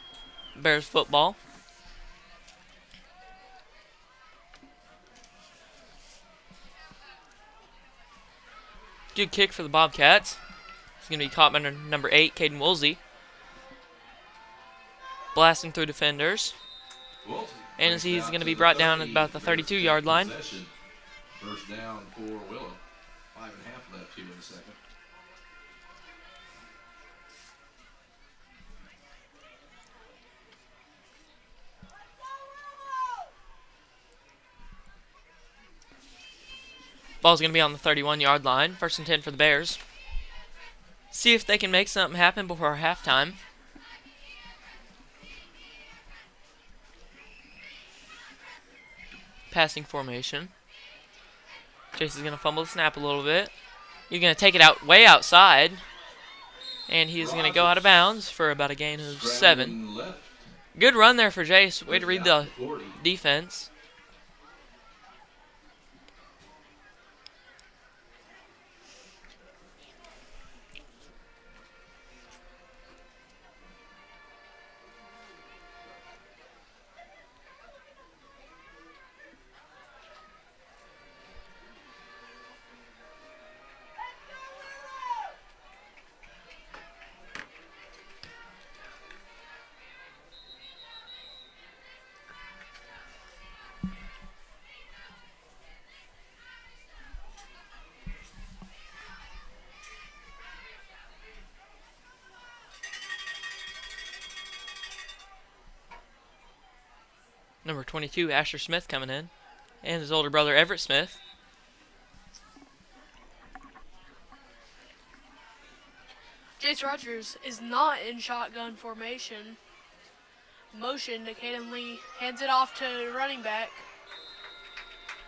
Bears football. Good kick for the Bobcats. It's going to be caught by number 8, Caden Woolsey. blasting through defenders. And as he's going to be brought down at about the 32-yard line. First down for Willow. 5.5 left here in the second. Ball's going to be on the 31-yard line. First and 10 for the Bears. See if they can make something happen before halftime. Passing formation. Chase is going to fumble the snap a little bit. He's going to take it out way outside. And he's going to go out of bounds for about a gain of 7. Good run there for Jace. Way to read the defense. Number 22, Asher Smith coming in. And his older brother, Everett Smith. Jace Rogers is not in shotgun formation. Motion to Caden Lee. Hands it off to running back.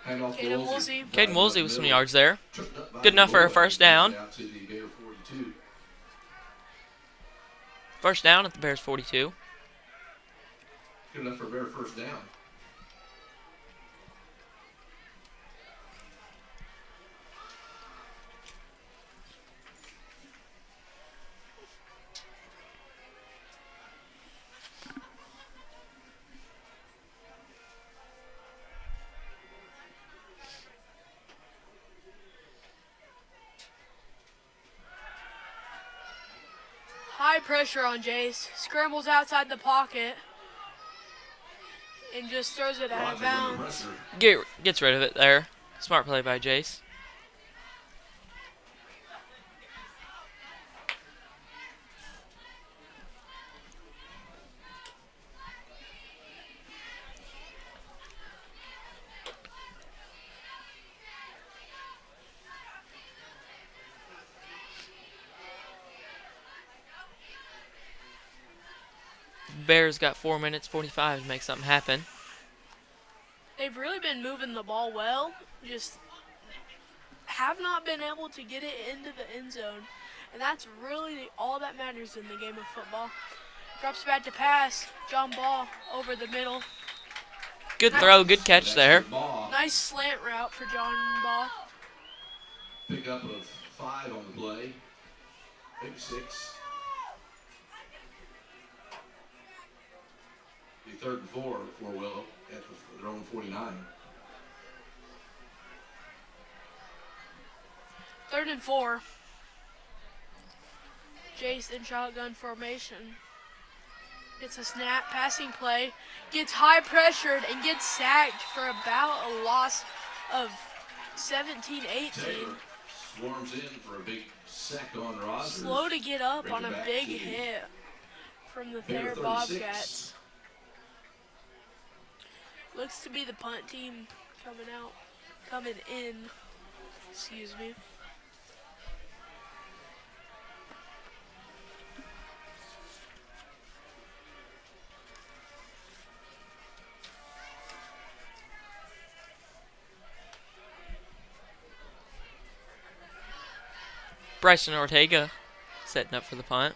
Caden Woolsey. Caden Woolsey with some yards there. Good enough for a first down. First down at the Bears 42. Good enough for a Bear first down. pressure on Jace. Scrambles outside the pocket and just throws it out of Rogers under bounds. pressure. Gets rid of it there. Smart play by Jace. Bears got 4 minutes 45 to make something happen. They've really been moving the ball well, just have not been able to get it into the end zone. And that's really all that matters in the game of football. Drops back to pass. John Ball over the middle. Good throw, good catch there. Ball. Nice slant route for John Ball. Pick up of 5 on the play. Big 6. Be 3rd and 4 for Willow at their own 49. 3rd and 4. Jace in shotgun formation. Gets a snap, passing play. Gets high pressured and gets sacked for about a loss of 17-18. Thayer swarms in for a big sack on Rogers. Slow to get up Bring on it a back big to hit from the Thayer Thayer 36. Bobcats. Looks to be the punt team coming in. Excuse me. Bryson Ortega setting up for the punt.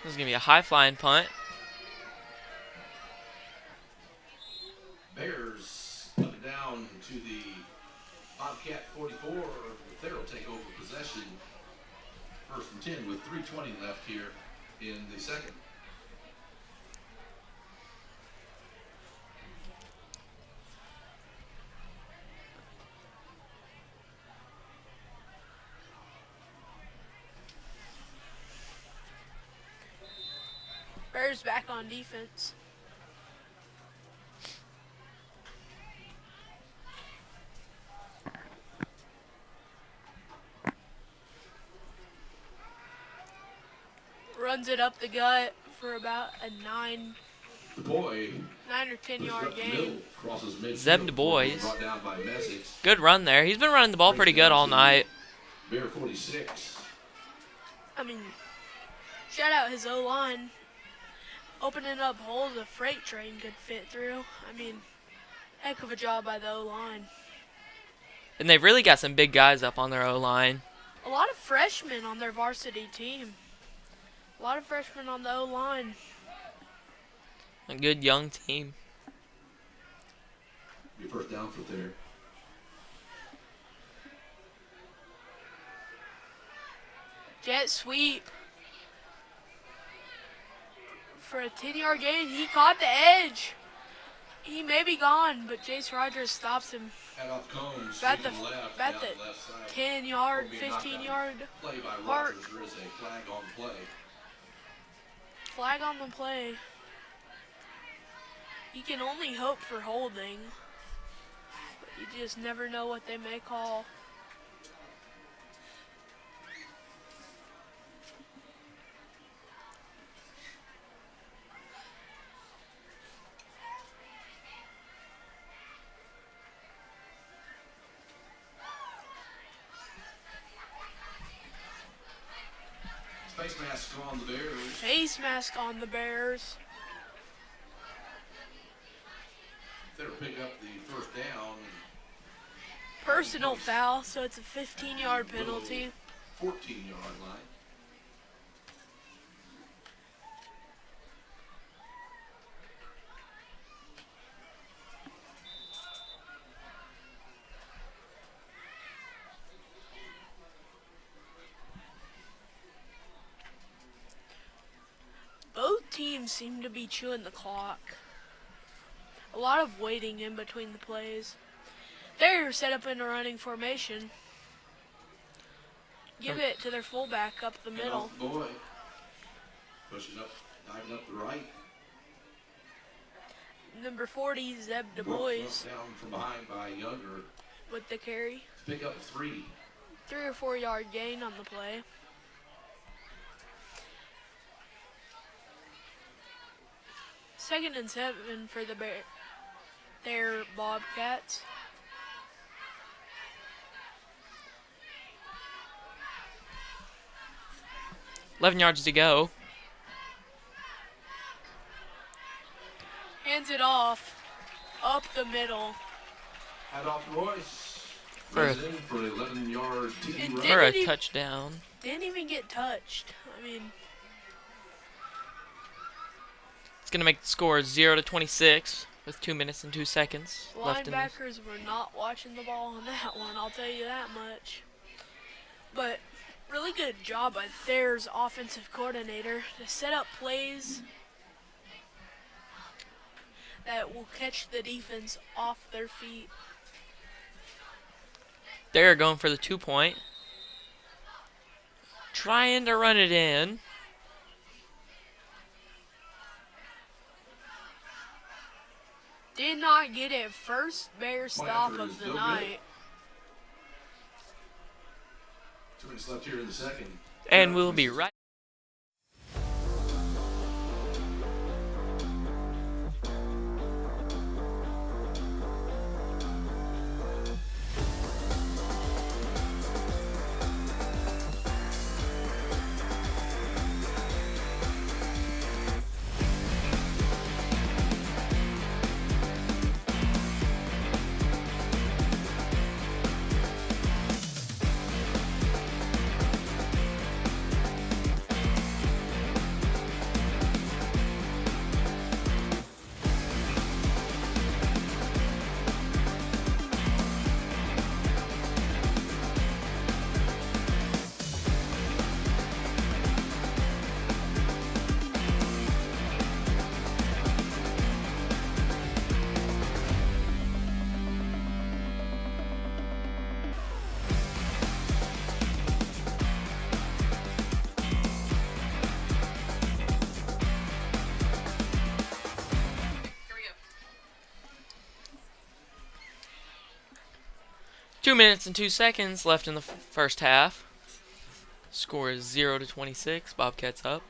This is going to be a high-flying punt. Bears put it down to the Bobcat 44. Thayer will take over possession. 1st and 10 with 3:20 left here in the second. Bears back on defense. Runs it up the gut for about a 9 The boy or 10 yard gain. crosses midfield. Zeb Du Bois. Brought down by Messick. Good run there. He's been running the ball pretty good all night. Bear 46. I mean, shout out his O-line. Opening up holes a freight train could fit through. I mean, heck of a job by the O-line. And they've really got some big guys up on their O-line. A lot of freshmen on their varsity team. A lot of freshmen on the O-line. A good young team. Your 1st down for Thayer. Jet sweep. For a 10-yard gain, he caught the edge. He may be gone, but Jace Rogers stops him. Head off Combs. About to the, the left, about down the the left side. 10-yard, Will be a knockdown. 15-yard Play by mark. Rogers. There is a flag on play. Flag on the play. You can only hope for holding, but you just never know what they may call. Face mask on the Bears. Face mask on the Bears. They'll pick up the 1st down. Personal foul, so it's a 15-yard penalty. 14-yard line. Both teams seem to be chewing the clock. A lot of waiting in between the plays. They're set up in a running formation. give it to their fullback up the middle. Boy, pushing up, diving up the right. Number 40, Zeb Du Bois, Down from behind by Younger. with the carry. Pick up 3. 3 or 4 yard gain on the play. Second and 7 for the Thayer Bobcats. $11 yards to go. Hands it off, up the middle. Head off Royce. For a- Runs in for an 11-yard TD And run. For a Didn't he- touchdown. Didn't even get touched. I mean, It's going to make the score 0-26 with 2 minutes and 2 seconds left in this. linebackers were not watching the ball on that one, I'll tell you that much. But really good job by Thayer's offensive coordinator to set up plays that will catch the defense off their feet. They're going for the 2-point. Trying to run it in. Did not get it. First Bear stop of the night. 2 minutes left here in the second. And we'll be right. Two minutes and 2 seconds left in the first half. Score is 0-26. Bobcats up.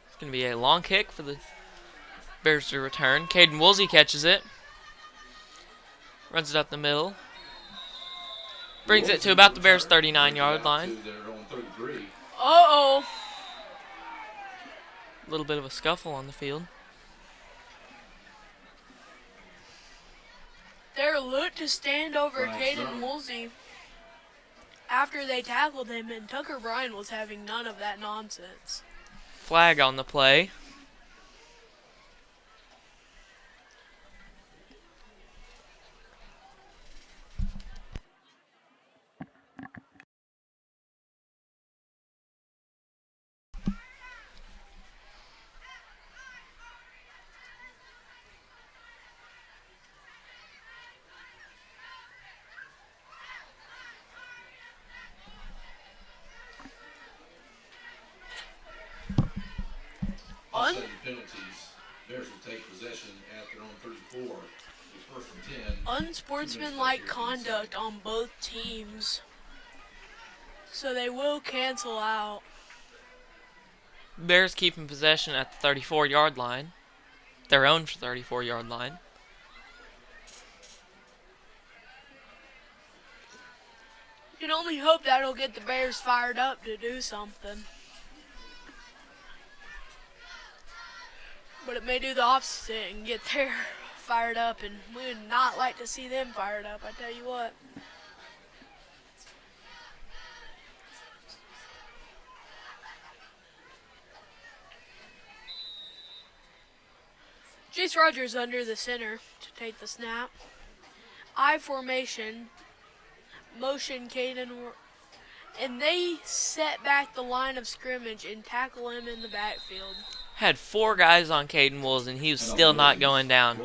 It's going to be a long kick for the Bears to return. Caden Woolsey catches it. Runs it up the middle. Brings it to about the Bears' 39-yard line. To their own 33. Uh-oh. A little bit of a scuffle on the field. They're looked to stand over Right, Caden right. Woolsey after they tackled him, and Tucker Bryan was having none of that nonsense. Flag on the play. Offsetting penalties. Bears will take possession at their own 34. With 1st and 10. Unsportsmanlike conduct on both teams. So they will cancel out. Bears keeping possession at the 34-yard line. Their own 34-yard line. You can only hope that'll get the Bears fired up to do something. But it may do the opposite and get their fired up, and we would not like to see them fired up, I tell you what. Jace Rogers under the center to take the snap. I formation, motion Caden, and they set back the line of scrimmage and tackle him in the backfield. Had 4 guys on Caden Wools, and he was still not going down.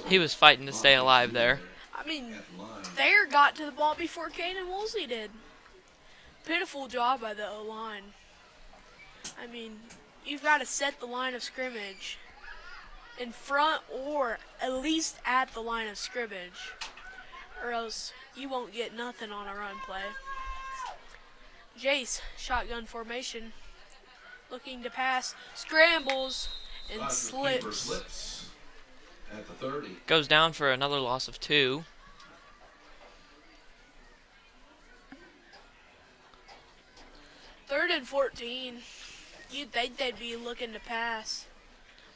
He was fighting to stay alive there. I mean, Thayer got to the ball before Caden Woolsey did. Pitiful job by the O-line. I mean, you've got to set the line of scrimmage in front or at least at the line of scrimmage, or else you won't get nothing on a run play. Jace, shotgun formation, looking to pass, scrambles, and slips. At the 30. Goes down for another loss of 2. Third and 14. You'd think they'd be looking to pass,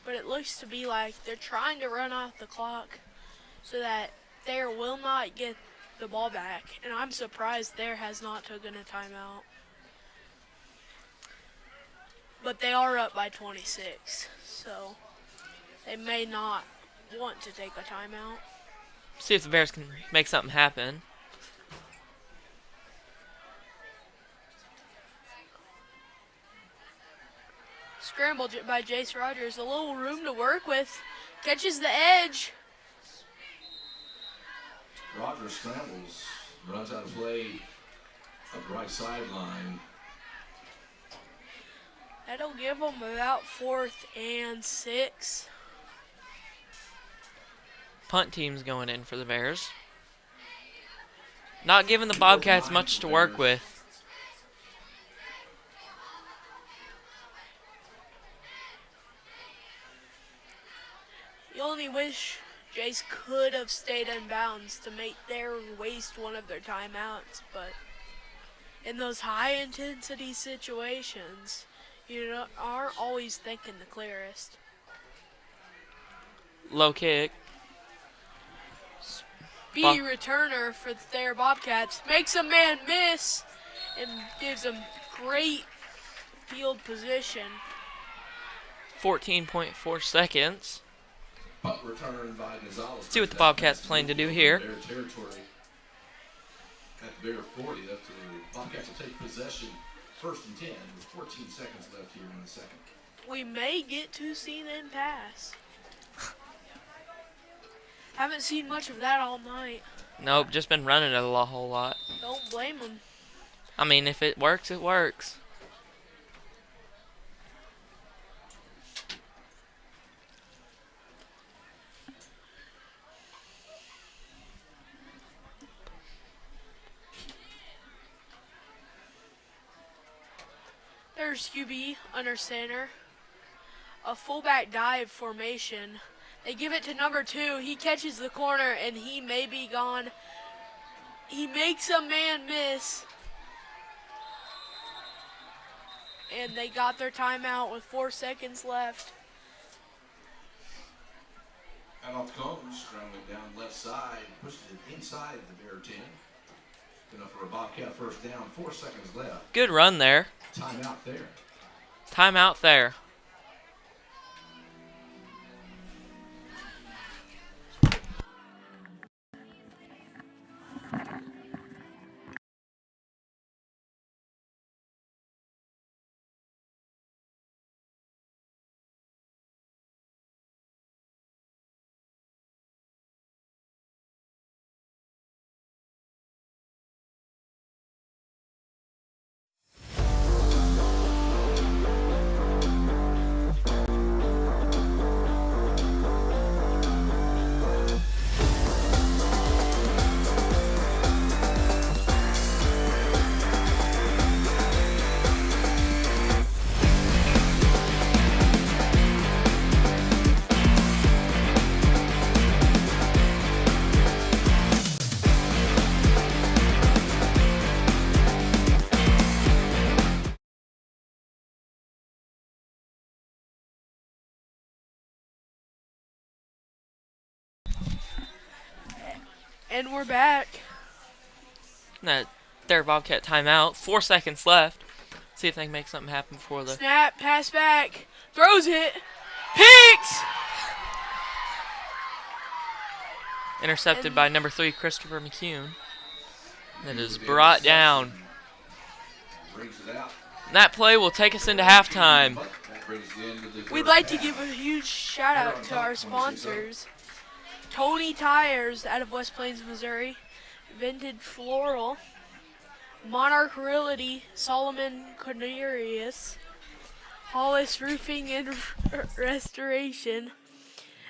but it looks to be like they're trying to run off the clock so that Thayer will not get the ball back, and I'm surprised Thayer has not taken a timeout. But they are up by 26, so they may not want to take a timeout. See if the Bears can make something happen. Scramble by Jace Rogers, a little room to work with, catches the edge. Rogers scrambles, runs out of play up the right sideline. That'll give them about 4th and 6. Punt team's going in for the Bears. Not giving the Bobcats much to work with. You only wish Jace could have stayed in bounds to make Thayer waste one of their timeouts, but in those high-intensity situations, you aren't always thinking the clearest. Low kick. B returner for the Thayer Bobcats makes a man miss and gives them great field position. 14.4 seconds. Punt return by Gonzalez. See what the Bobcats plan to do here. Bear territory at the Bear 40. The Bobcats will take possession 1st and 10 with 14 seconds left here in the second. We may get to see them pass. Haven't seen much of that all night. Nope, just been running it a whole lot. Don't blame them. I mean, if it works, it works. There's QB under center. A fullback dive formation. They give it to number 2. He catches the corner, and he may be gone. He makes a man miss. And they got their timeout with 4 seconds left. And off comes, scrambling down left side, pushes it inside the Bear 10. Enough for a Bobcat first down, 4 seconds left. Good run there. Timeout there. Timeout there. And we're back. That their Bobcat timeout. 4 seconds left. See if they can make something happen before the Snap, pass back, throws it, picks! intercepted by number 3, Christopher McCune. That is brought down. Brings it out. And that play will take us into halftime. brings the end of the We'd first like to half. give a huge shout out to our sponsors. Tony Tires out of West Plains, Missouri. Vintage Floral. Monarch Realty, Solomon Cornelius. Hollis Roofing and Restoration.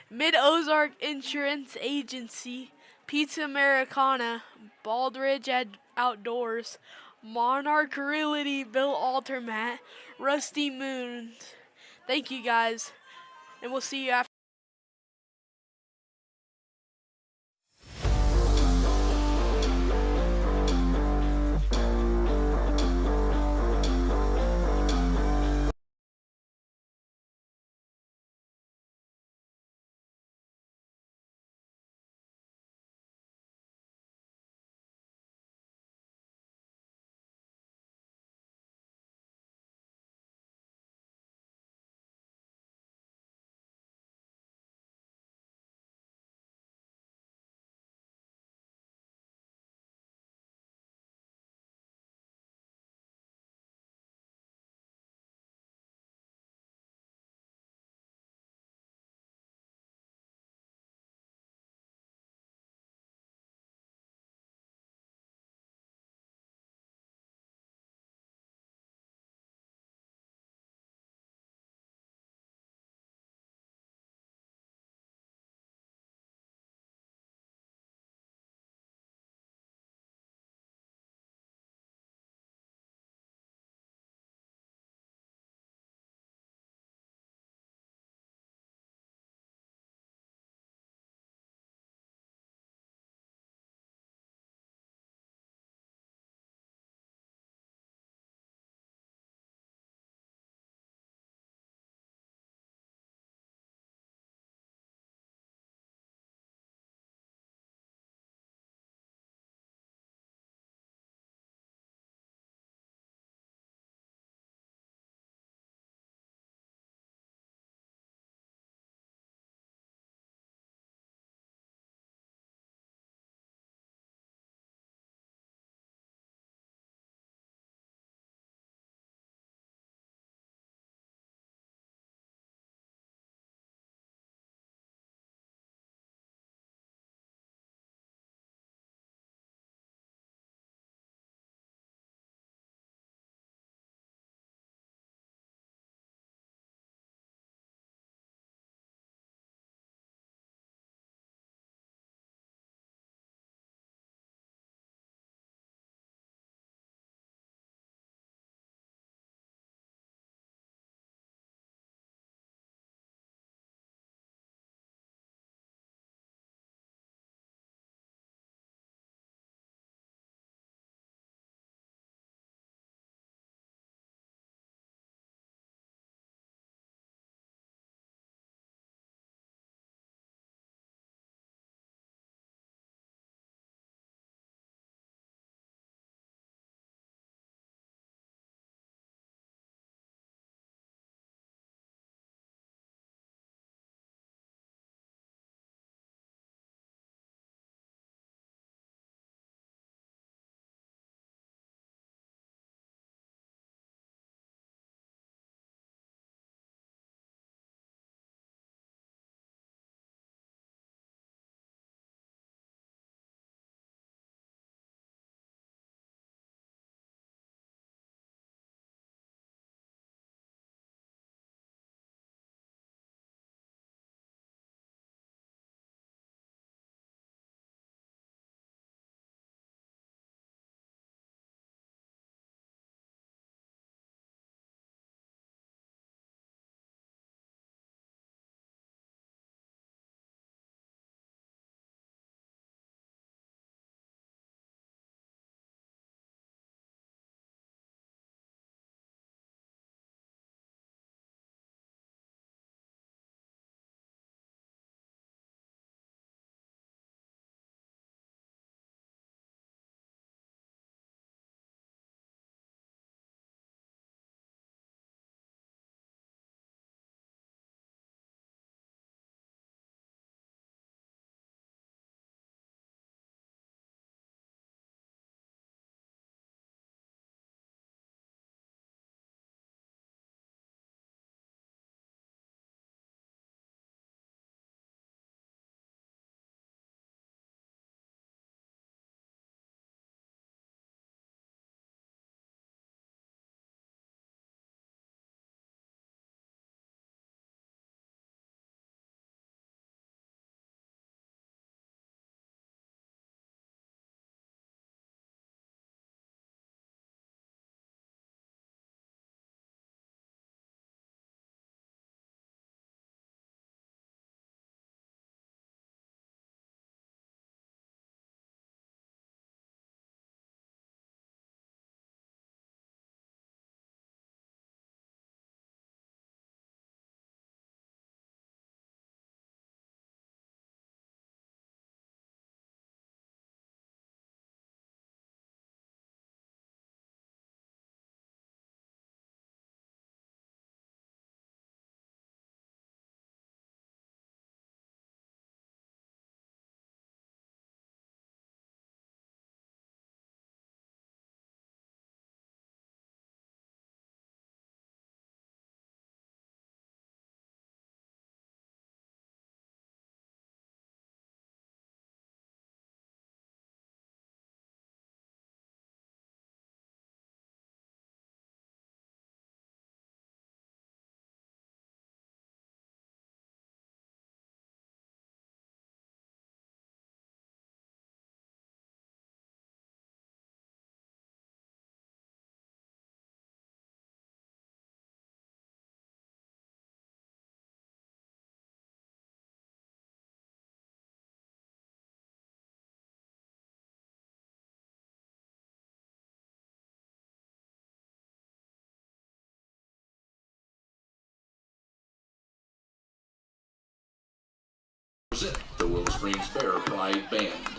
Mid-Ozark Insurance Agency. Pizza Americana. Baldridge Outdoors. Monarch Realty, Bill Altermat. Rusty Moon. Thank you guys, and we'll see you after. Present the Willow Springs Bear Pride Band.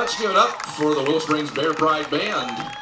Let's give it up for the Willow Springs Bear Pride Band.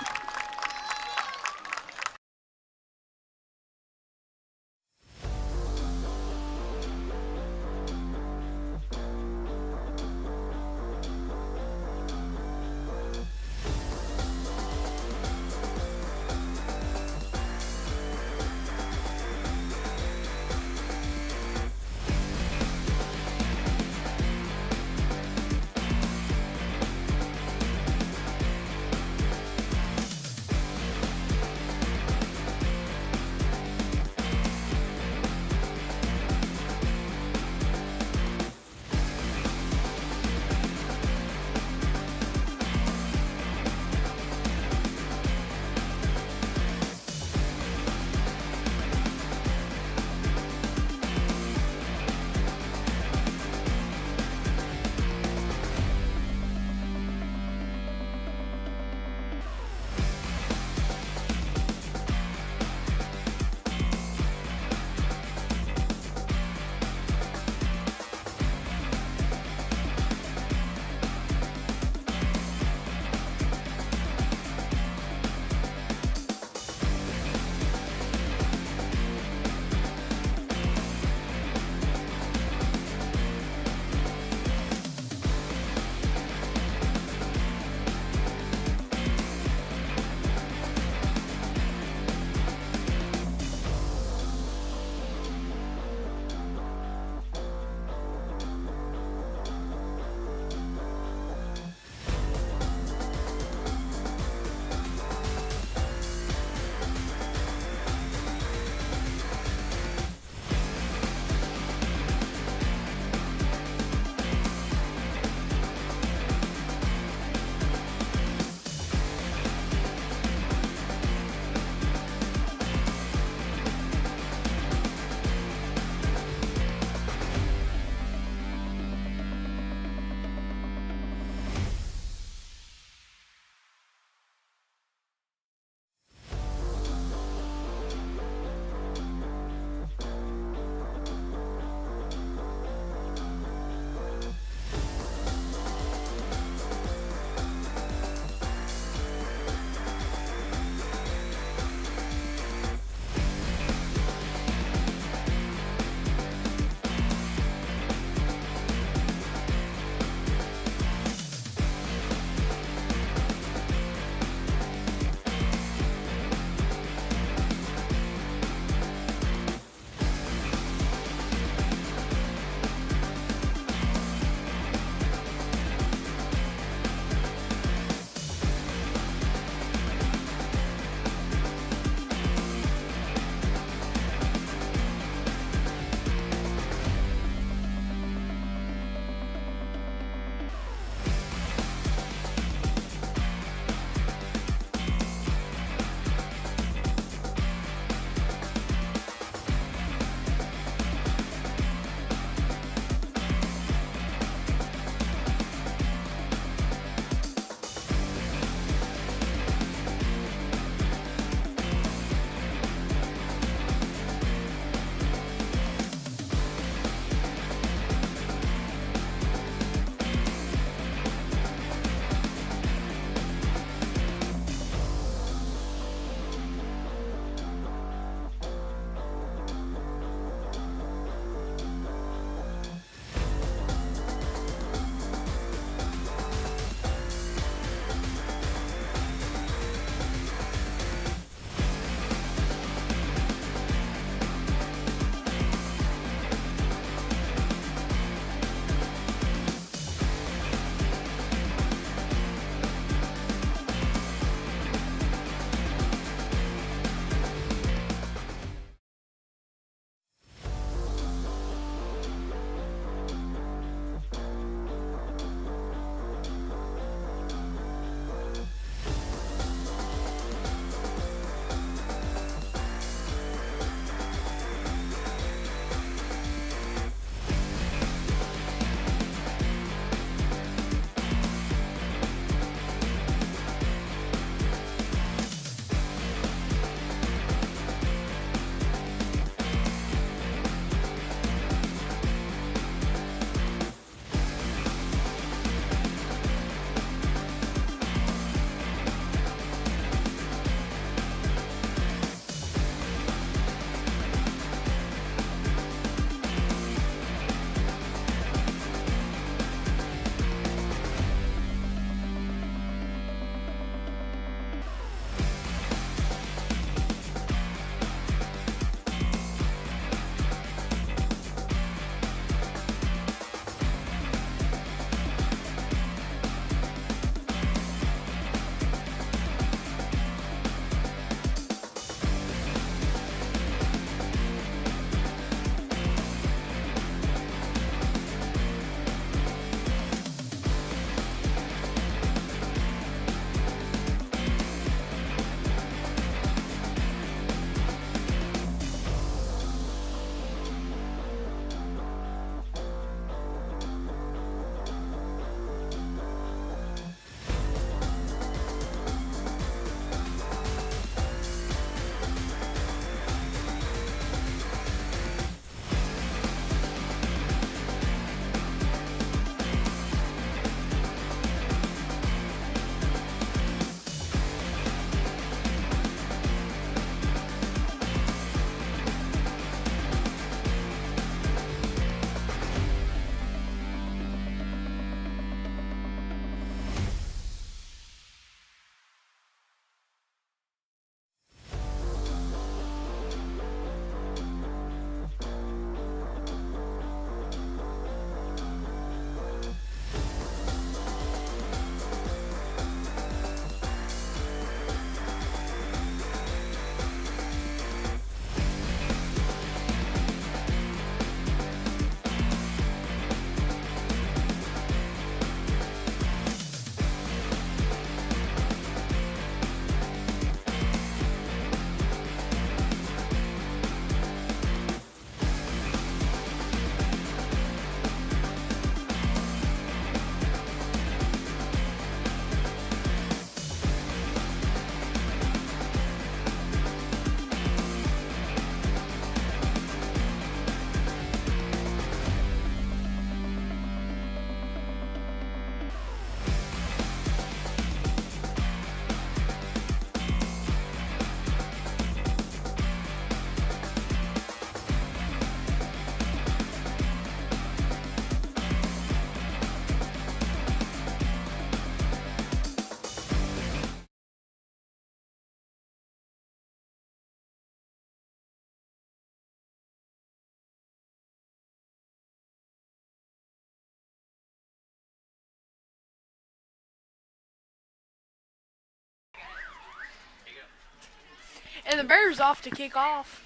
Thayer's off to kick off.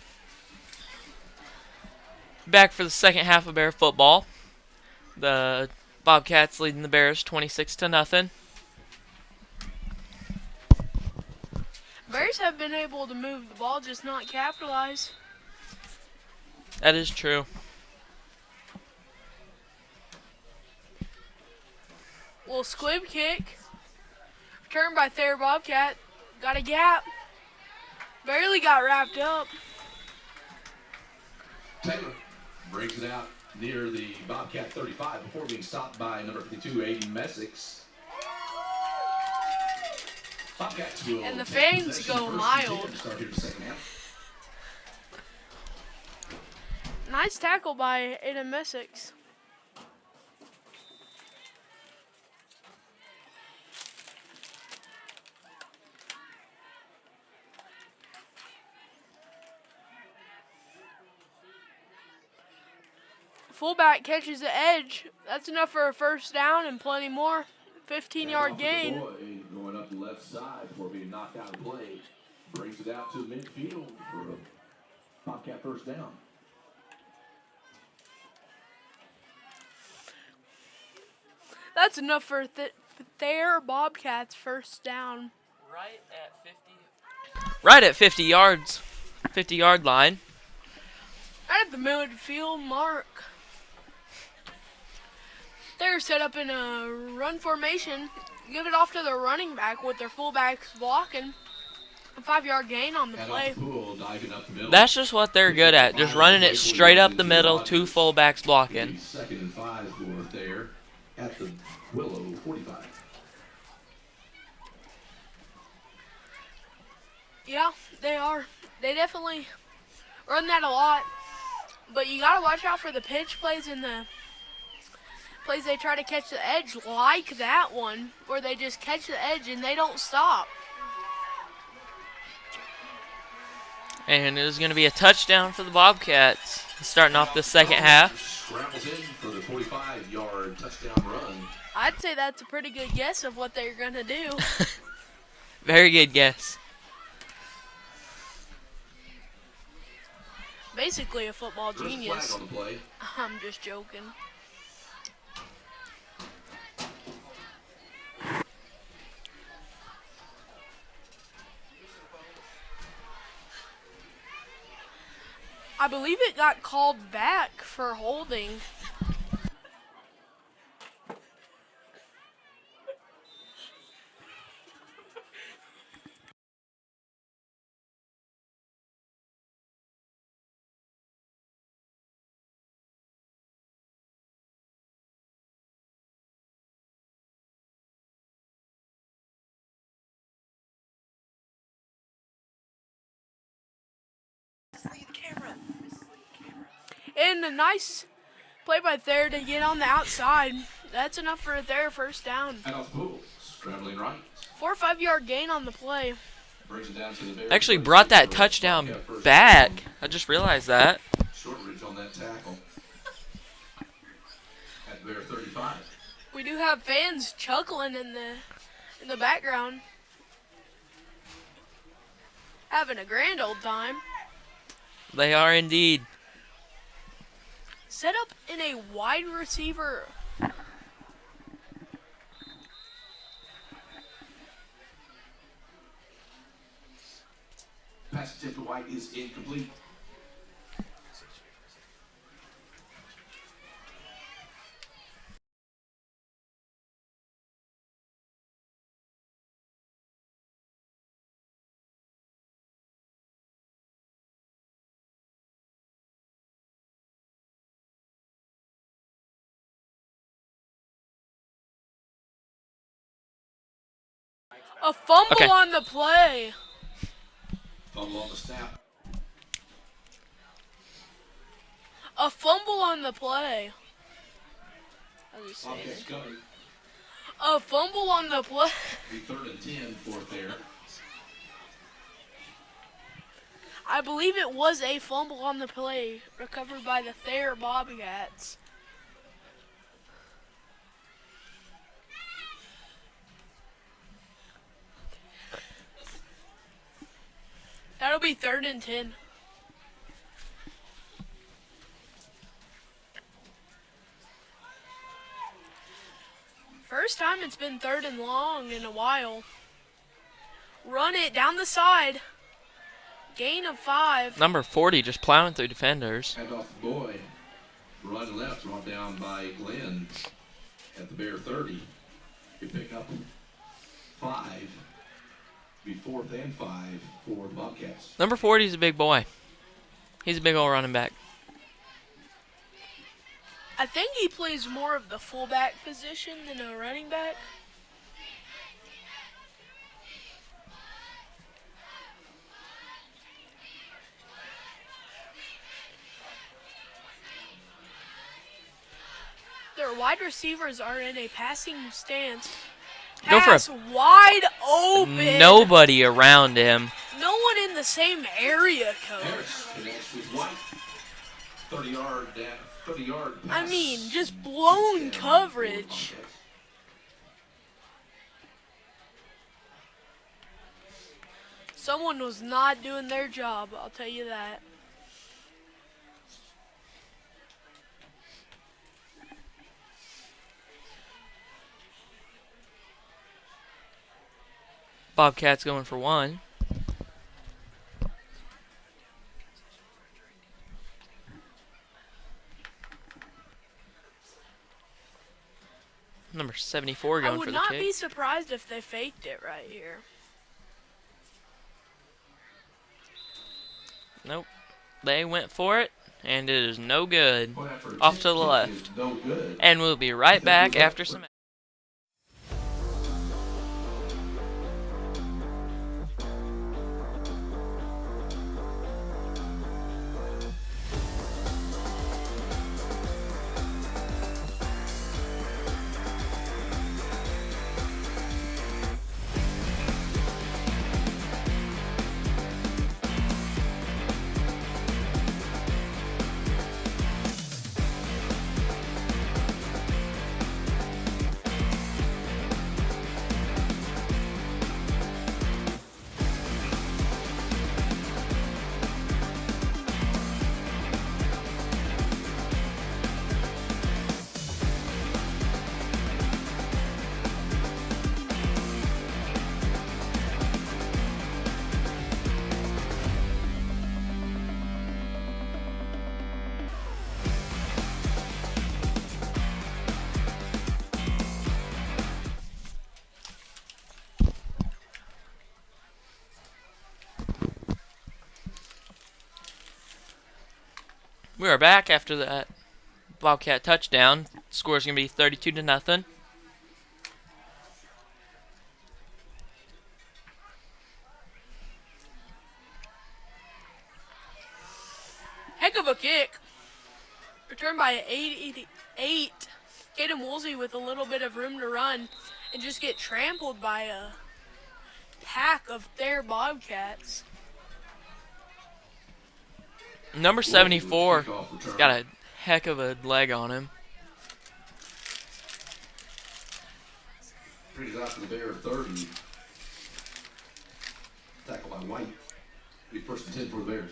Back for the second half of Bear football. The Bobcats leading the Bears 26-0. Bears have been able to move the ball, just not capitalize. That is true. Little squib kick. Returned by Thayer Bobcat. Got a gap. Barely got wrapped up. Taylor brings it out near the Bobcat 35 before being stopped by number 52, Aiden Messick. Bobcats will And the take fans possession go first and mild. 10 to start here the second half. Nice tackle by Aiden Messick. Fullback catches the edge. That's enough for a first down and plenty more. 15-yard gain. Boyd going up the left side before being knocked out of play. Brings it out to midfield for a Bobcat first down. That's enough for Thayer Bobcats first down. Right at 50 yards. 50-yard line. Right at the midfield mark. They're set up in a run formation. Give it off to the running back with their fullbacks blocking. A 5-yard gain on the And play. off the pool, diving up the middle. That's just what they're good at. Just running it straight up the middle, two fullbacks blocking. Second and 5 for Thayer at the Willow 45. Yeah, they are. They definitely run that a lot. But you got to watch out for the pitch plays and the plays they try to catch the edge, like that one, where they just catch the edge and they don't stop. And it was going to be a touchdown for the Bobcats. Starting off the second half. Scrambles in for the 45-yard touchdown run. I'd say that's a pretty good guess of what they're going to do. Very good guess. Basically a football First flag genius. on the play. I'm just joking. I believe it got called back for holding. And a nice play by Thayer to get on the outside. That's enough for a Thayer first down. And off the pool, scrambling right. 4 or 5 yard gain on the play. Brings it down to the Bears. Actually brought that touchdown back. I just realized that. Shortridge on that tackle. At Bear 35. We do have fans chuckling in the background. Having a grand old time. They are indeed. Set up in a wide receiver. Pass attempt to White is incomplete. A fumble Okay. on the play. Fumble on the snap. A fumble on the play. How's he say Bobcats it? coming. A fumble on the play. Be 3rd and 10 for Thayer. I believe it was a fumble on the play recovered by the Thayer Bobcats. That'll be be 3rd and 10. First time it's been 3rd and long in a while. Run it down the side. Gain of 5. Number 40 just plowing through defenders. Hand off the boy. Right and left, brought down by Glenn at the Bear 30. You pick up 5. Be 4th and 5 for the Bobcats. Number 40 is a big boy. He's a big old running back. I think he plays more of the fullback position than a running back. Their wide receivers are in a passing stance. Go for Pass wide open. Nobody around him. No one in the same area, coach. Harris connects with White. 30-yard pass. I mean, just blown coverage. Someone was not doing their job, I'll tell you that. Bobcats going for 1. Number 74 I going would for the not kick. be surprised if they faked it right here. Nope. They went for it, and it is no good. Point after a Off kick to the is left. No good. And we'll be right back after some. We are back after that Bobcat touchdown. Score's going to be 32-0. Heck of a kick. Returned by 88. Caden Woolsey with a little bit of room to run and just get trampled by a pack of Thayer Bobcats. Number 74 has got a heck of a leg on him. Brings it out to the Bear 30. Tackle by White. Be 1st and 10 for the Bears.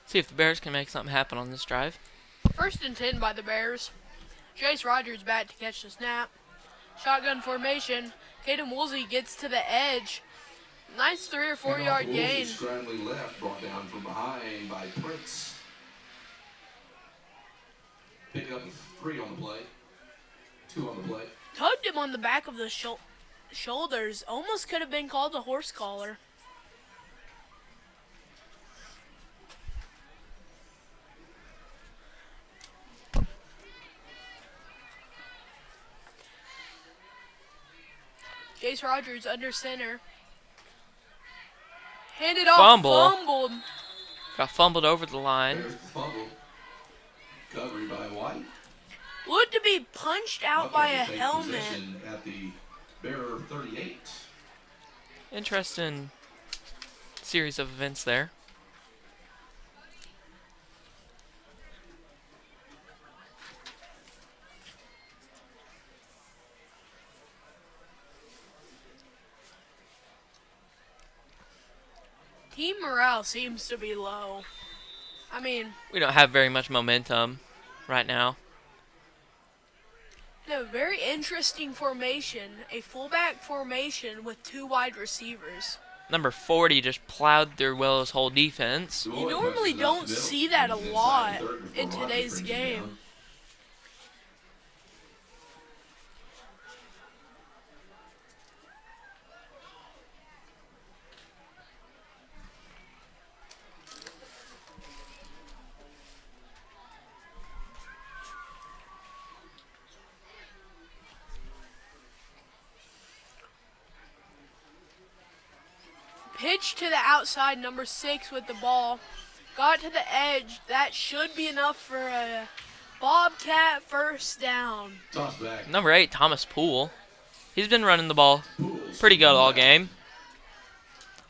See if the Bears can make something happen on this drive. 1st and 10 by the Bears. Jace Rogers back to catch the snap. Shotgun formation. Caden Woolsey gets to the edge. Nice 3 or 4 yard gain. Scrambling left, brought down from behind by Prince. Pick up 3 on the play. 2 on the play. Tugged him on the back of the shoulders. Almost could have been called a horse collar. Jace Rogers under center. Handed off. Fumbled. Got fumbled over the line. There's the fumble. Recovery by White. Looked to be punched out by a Buckeyes take helmet. possession at the Bear 38. Interesting series of events there. Team morale seems to be low. I mean, We don't have very much momentum right now. no, very interesting formation. A fullback formation with 2 wide receivers. Number 40 just plowed through Willow's whole defense. You normally don't see that a lot in today's game. Pitch to the outside, number 6 with the ball. Got to the edge. That should be enough for a Bobcat first down. Toss back. Number 8, Thomas Poole. He's been running the ball pretty good all game.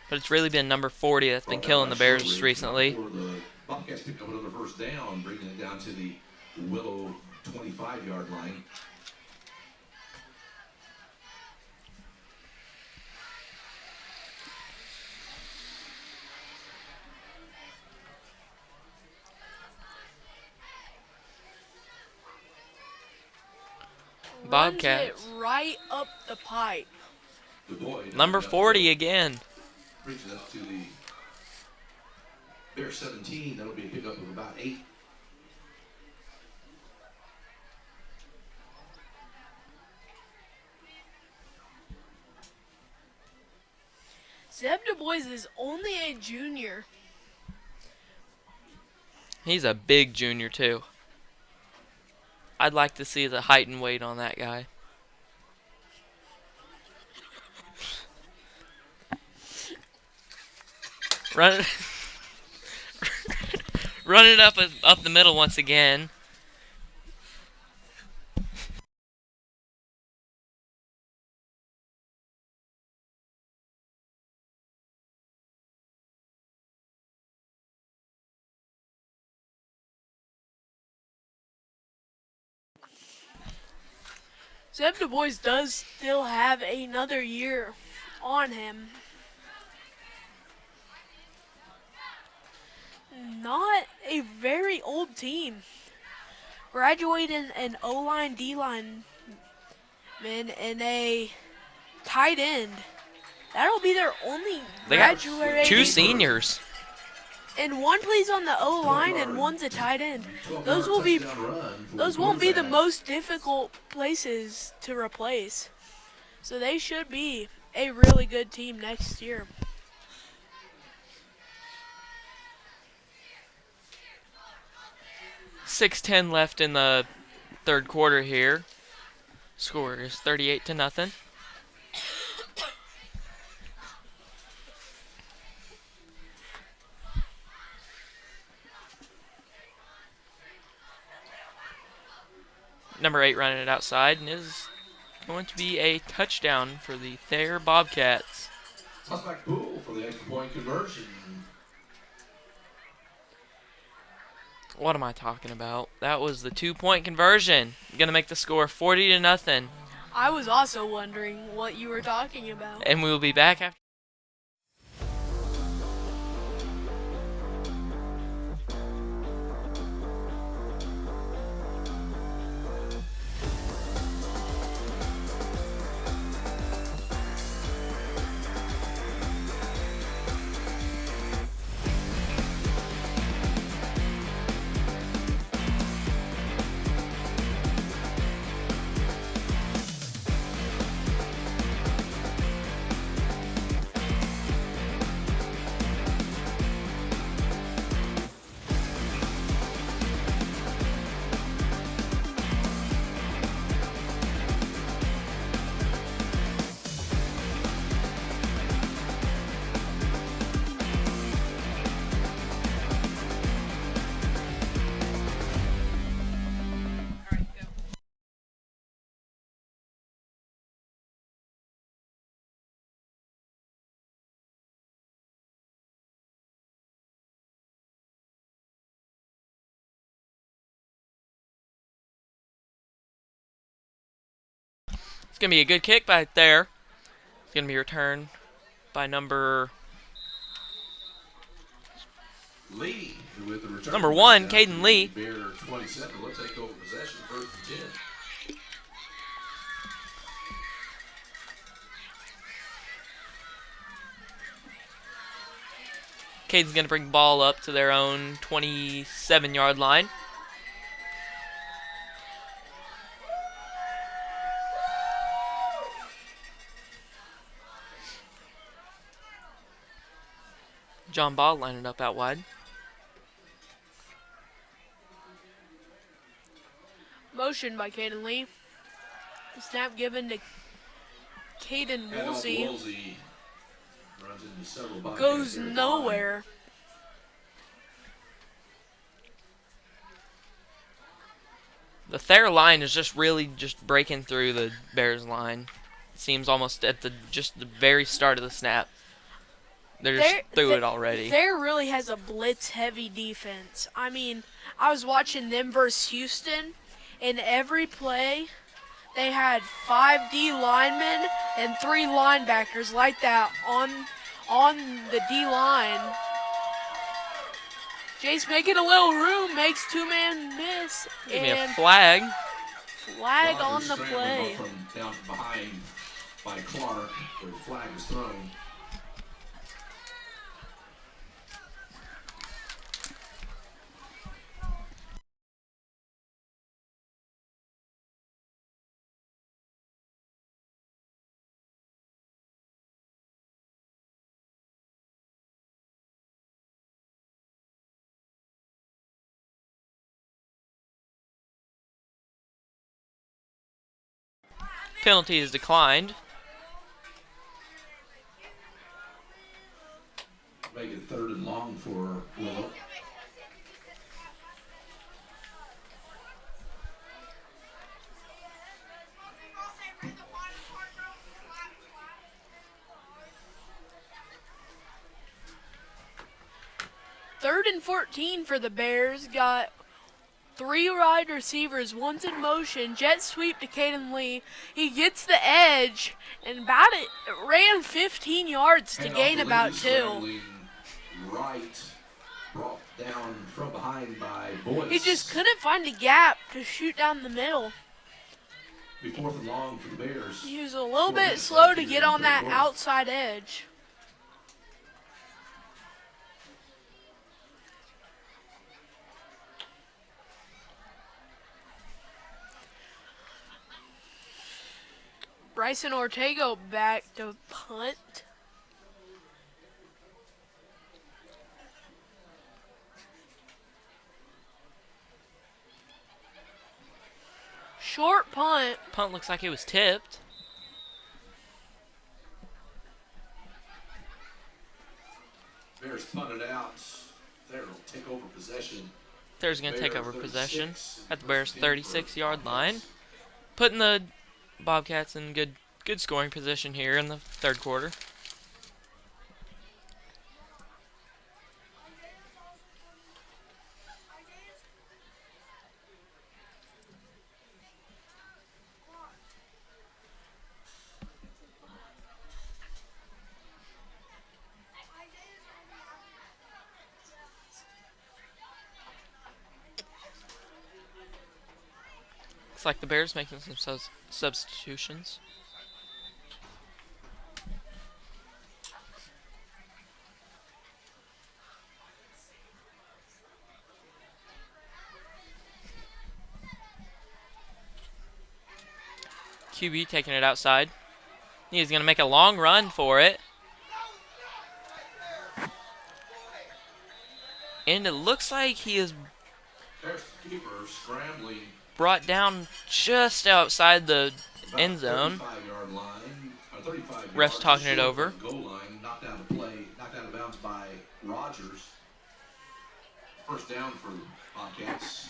But it's really been number 40 that's been killing the Bears recently. The Bobcats pick up another first down, bringing it down to the Willow 25-yard line. Bobcats. Runs it right up the pipe. Number 40 again. Brings us to the Bear 17. That'll be a pickup of about 8. Zeb Du Bois is only a junior. He's a big junior too. I'd like to see the height and weight on that guy. Run it, run it up the middle once again. Zeb Du Bois does still have another year on him. Not a very old team. Graduating an O-line, D-line man, and a tight end. That'll be their only They got graduating. 2 seniors. And one plays on the O-line and one's a tight end. Those won't be the most difficult places to replace. So they should be a really good team next year. .6:10 left in the third quarter here. Score is 38-0. Number 8 running it outside and is going to be a touchdown for the Thayer Bobcats. Toss back Poole for the extra point conversion. What am I talking about? That was the 2-point conversion. Gonna make the score 40-0. I was also wondering what you were talking about. And we will be back after. It's going to be a good kick by Thayer. It's going to be returned by number Lee with the return. Number 1, Down to Caden Lee. Bear 27 will take over possession, 1st and 10. Caden's going to bring the ball up to their own 27-yard line. John Ball lining up out wide. Motion by Caden Lee. Snap given to Caden Woolsey. Woolsey runs into several Bobcats Goes there at the line. nowhere. The Thayer line is just really just breaking through the Bears line. Seems almost at the very start of the snap. They're just through it already. Thayer really has a blitz-heavy defense. I mean, I was watching them versus Houston. In every play, they had 5 D linemen and 3 linebackers like that on the D line. Jace making a little room, makes 2-man miss, Give me a and flag. flag Rogers on the scrambling play. up from down from behind by Clark, where the flag was thrown. Penalty is declined. Make it 3rd and long for Willow. Third and 14 for the Bears. Got 3 wide receivers, one's in motion. Jet sweep to Caden Lee. He gets the edge and ran 15 yards to gain about 2. Scrambling right, brought down from behind by Boyce. He just couldn't find a gap to shoot down the middle. Be 4th and long for the Bears. He was a little 4 bit minutes slow left to here get in on the third that quarter. outside edge. Bryson Ortega back to punt. Short punt. Punt looks like it was tipped. Bears punted out. There will take over possession. Thayer's going to take Bears over possession 36, at the Bears' first and 36-yard line, Bobcats. putting the Bobcats in good scoring position here in the 3rd quarter. Looks like the Bears making some substitutions. QB taking it outside. He's going to make a long run for it. And it looks like he is Bears keeper scrambling brought down just outside the about end zone. 35-yard line, 35 Ref's yards talking it short over. of the goal line, knocked out of bounds by Rogers. 1st down for the Bobcats.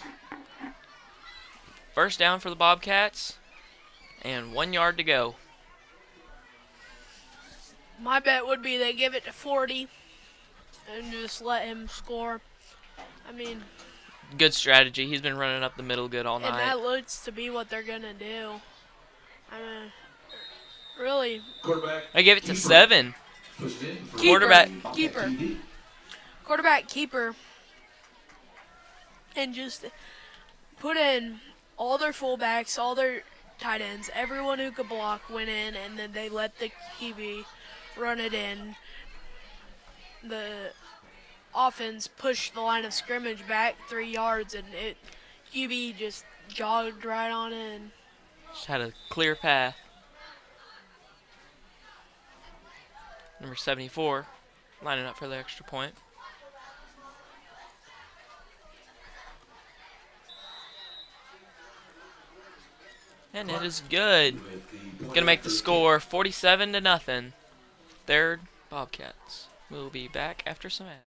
1st down for the Bobcats. And 1 yard to go. My bet would be they give it to 40 and just let him score. I mean, Good strategy. He's been running up the middle good all and night. that looks to be what they're going to do. I mean, Really. Quarterback. I gave it to keeper. 7. Pushed in for Quarterback. Keeper. TD. Quarterback keeper. And just put in all their fullbacks, all their tight ends, everyone who could block went in, and then they let the QB run it in. The offense pushed the line of scrimmage back 3 yards, and QB just jogged right on in. Just had a clear path. Number 74, lining up for the extra point. And it is good. Gonna make the score 47-0. Third Bobcats. We'll be back after some ads.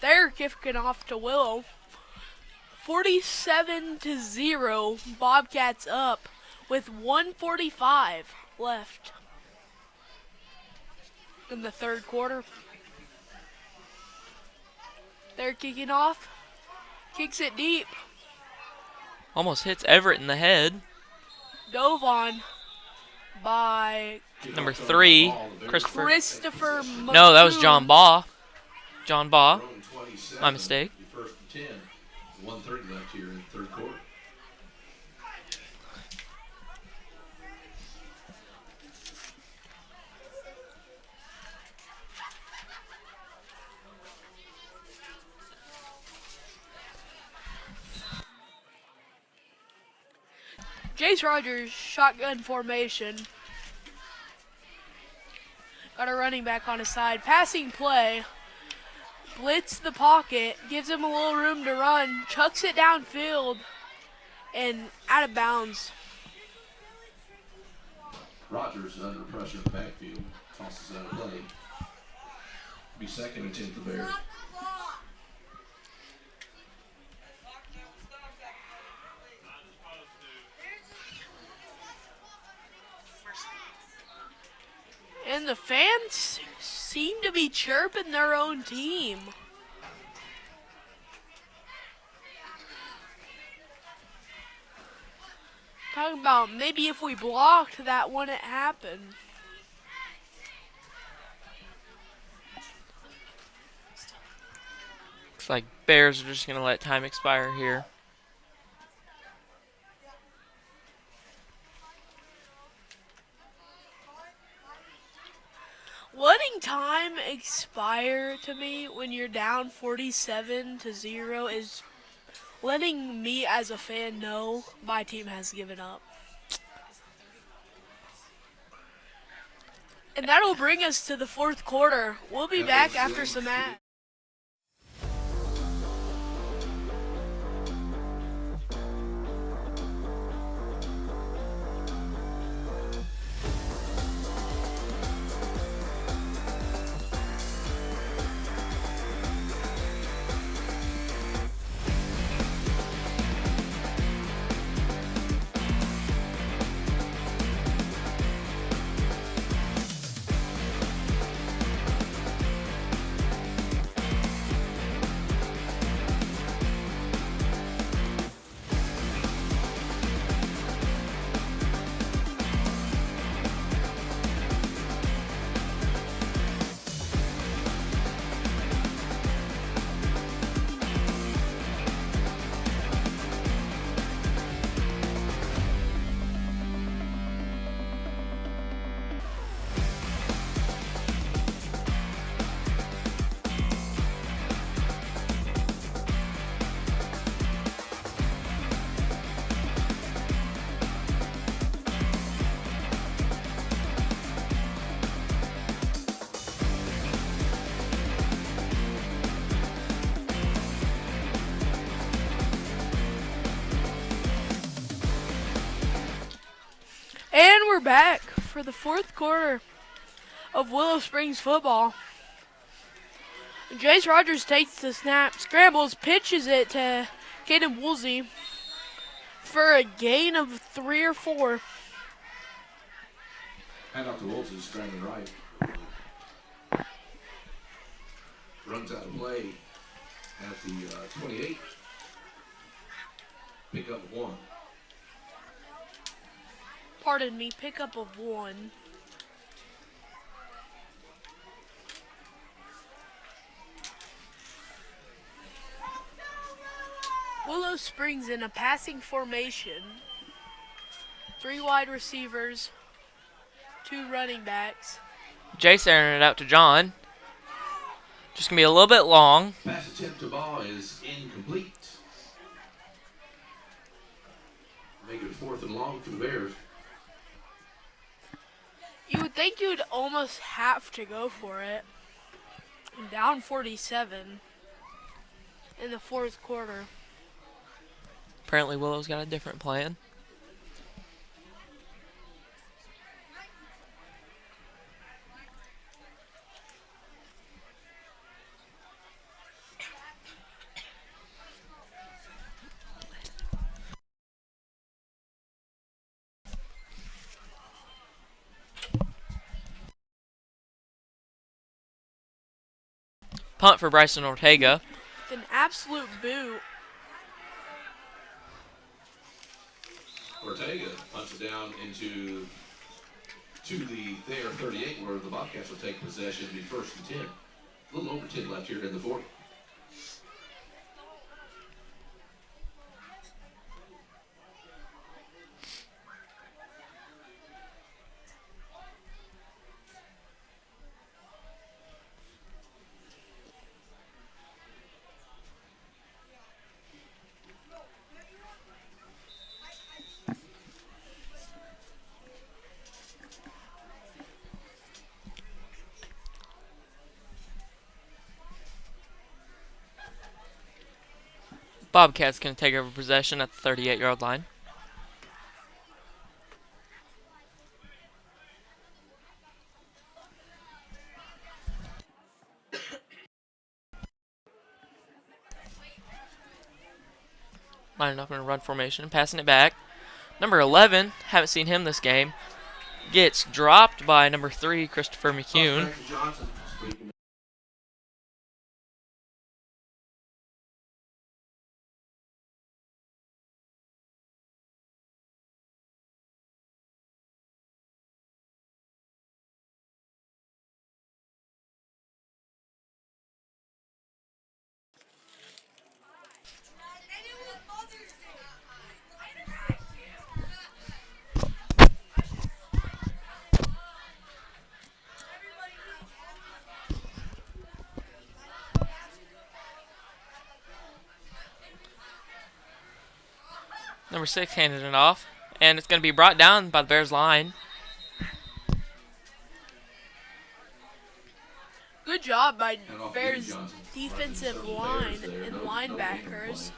They're kicking off to Willow. 47-0. Bobcats up with 1:45 left in the third quarter. They're kicking off. Kicks it deep. Almost hits Everett in the head. Dove on by Number 3, Christopher. Christopher. No, that was John McCoon. Baugh. John Baugh. Throwing 27, My mistake. your First and 10. 1:30 left here in the third quarter. Jace Rogers, shotgun formation. Got a running back on his side. Passing play. Blitz the pocket. Gives him a little room to run. Chucks it downfield. And out of bounds. Rogers is under pressure in the backfield. Tosses out of play. Be second and 10 for Bears. And the fans seem to be chirping their own team. Talking about maybe if we blocked, that wouldn't happen. Looks like Bears are just going to let time expire here. Letting time expire to me when you're down 47-0 is letting me as a fan know my team has given up. And that'll bring us to the fourth quarter. We'll be back after some ads. we're back for the fourth quarter of Willow Springs football. Jace Rogers takes the snap, scrambles, pitches it to Caden Woolsey for a gain of 3 or 4. Hand off to Woolsey, scrambling right. Runs out of play at the 28. Pick up 1. Pardon me, pickup of 1. Willow Springs in a passing formation. 3 wide receivers, 2 running backs. Jace airing it out to John. Just going to be a little bit long. Pass attempt to ball is incomplete. Make it 4th and long for the Bears. You would think you'd almost have to go for it. Down 47 in the 4th quarter. Apparently Willow's got a different plan. Punt for Bryson Ortega. An absolute boot. Ortega punts it down to the Thayer 38, where the Bobcats will take possession. It'll be 1st and 10. A little over 10 left here in the 4th. Bobcats can take over possession at the 38-yard line. Lining up in a run formation, passing it back. Number 11, haven't seen him this game, gets dropped by number 3, Christopher McCune. Number 6 handed it off, and it's going to be brought down by the Bears line. Good job by Bears defensive line and linebackers.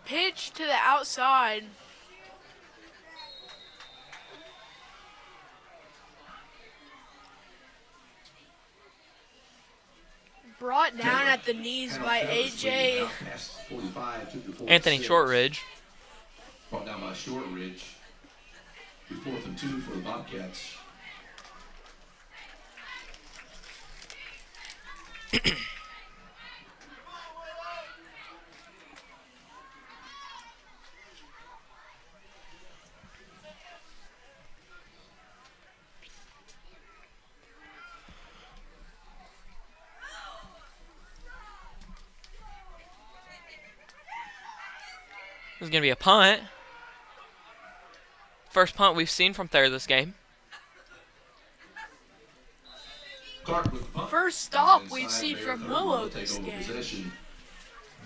Pitch to the outside. Brought down at the knees by AJ. Anthony Shortridge. Brought down by Shortridge. Be 4th and 2 for the Bobcats. This is going to be a punt. First punt we've seen from Thayer this game. Clark with the punt. First stop Inside we've seen Bear from 30 Willow will take this over game. possession.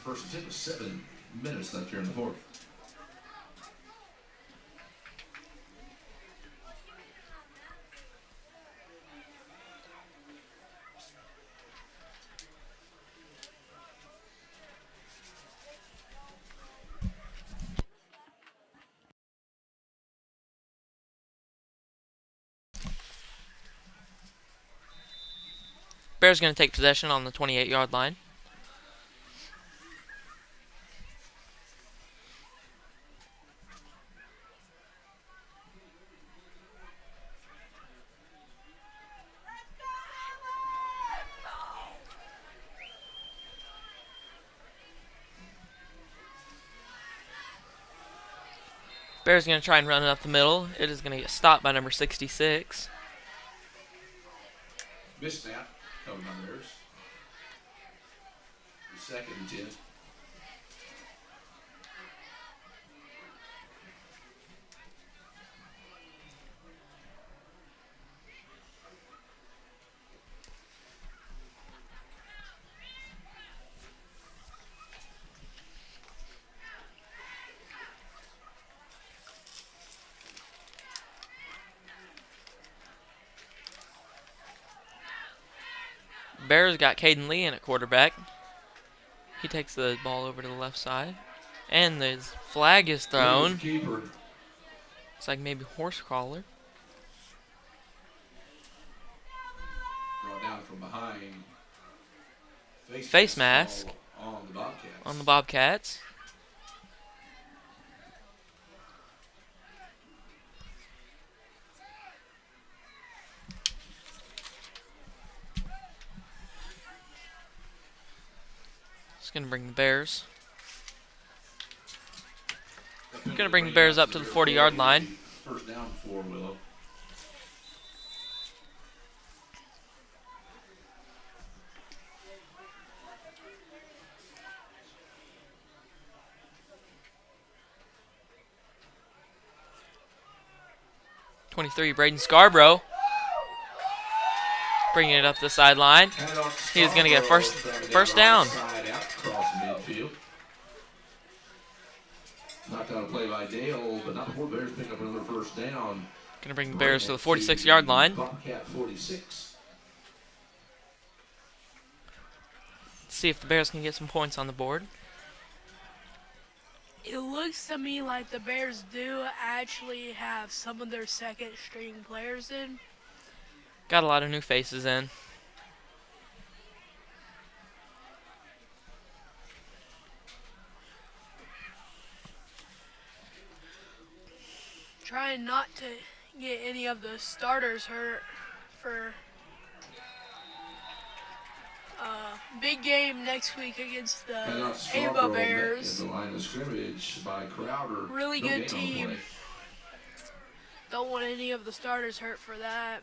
First and 10 with 7 minutes left here in the fourth. Bears going to take possession on the 28-yard line. Bears going to try and run it up the middle. It is going to get stopped by number 66. Missed snap coming by Bears. Second and 10. Bears got Caden Lee in at quarterback. He takes the ball over to the left side. And the flag is thrown. Keeper. It's like maybe horse crawler. Brought down from behind. Face mask on the Bobcats. on the Bobcats. It's going to bring the Bears. Going to bring the Bears up to the 40-yard line. First down for Willow. Braden Scarborough. Bringing it up the sideline. He is going to get first down. Knocked out a play by Dale, but not before the Bears pick up another first down. Going to bring the Bears to the 46-yard line. Bobcat 46. Let's see if the Bears can get some points on the board. It looks to me like the Bears do actually have some of their second string players in. Got a lot of new faces in. Trying not to get any of the starters hurt for big game next week against the Ava Bears. The line of scrimmage by Crowder. Really No good gain on the team. play. Don't want any of the starters hurt for that.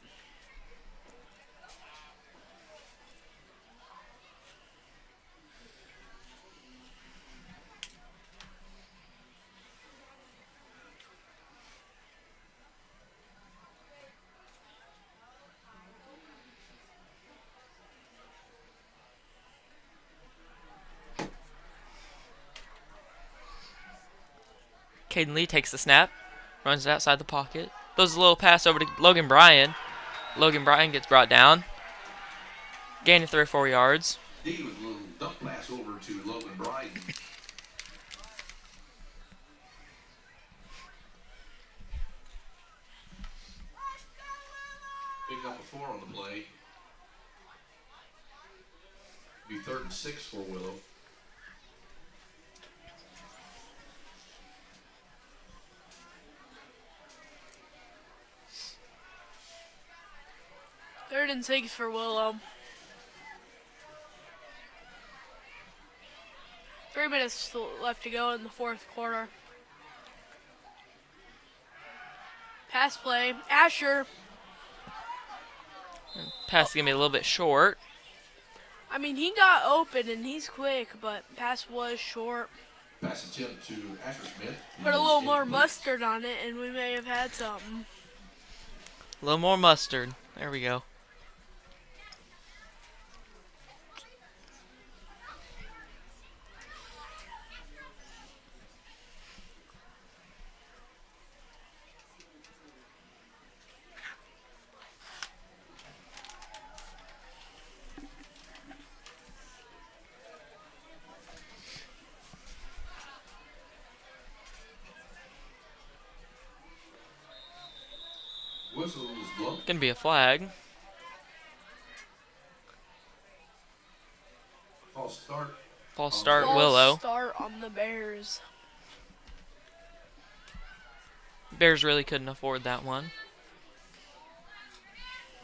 Caden Lee takes the snap, runs it outside the pocket, throws a little pass over to Logan Bryan. Logan Bryan gets brought down, gaining 3 or 4 yards. D with a little dump pass over to Logan Bryan. Pick up a 4 on the play. Be 3rd and 6 for Willow. Third and 6 for Willow. 3 minutes left to go in the fourth quarter. Pass play. Asher. Pass is going to be a little bit short. I mean, he got open and he's quick, but pass was short. Pass attempt to Asher Smith. Put a little more mustard on it, and we may have had something. A little more mustard. There we go. Whistle is blown. Gonna be a flag. False start. False start, False Willow. start on the Bears. Bears really couldn't afford that one.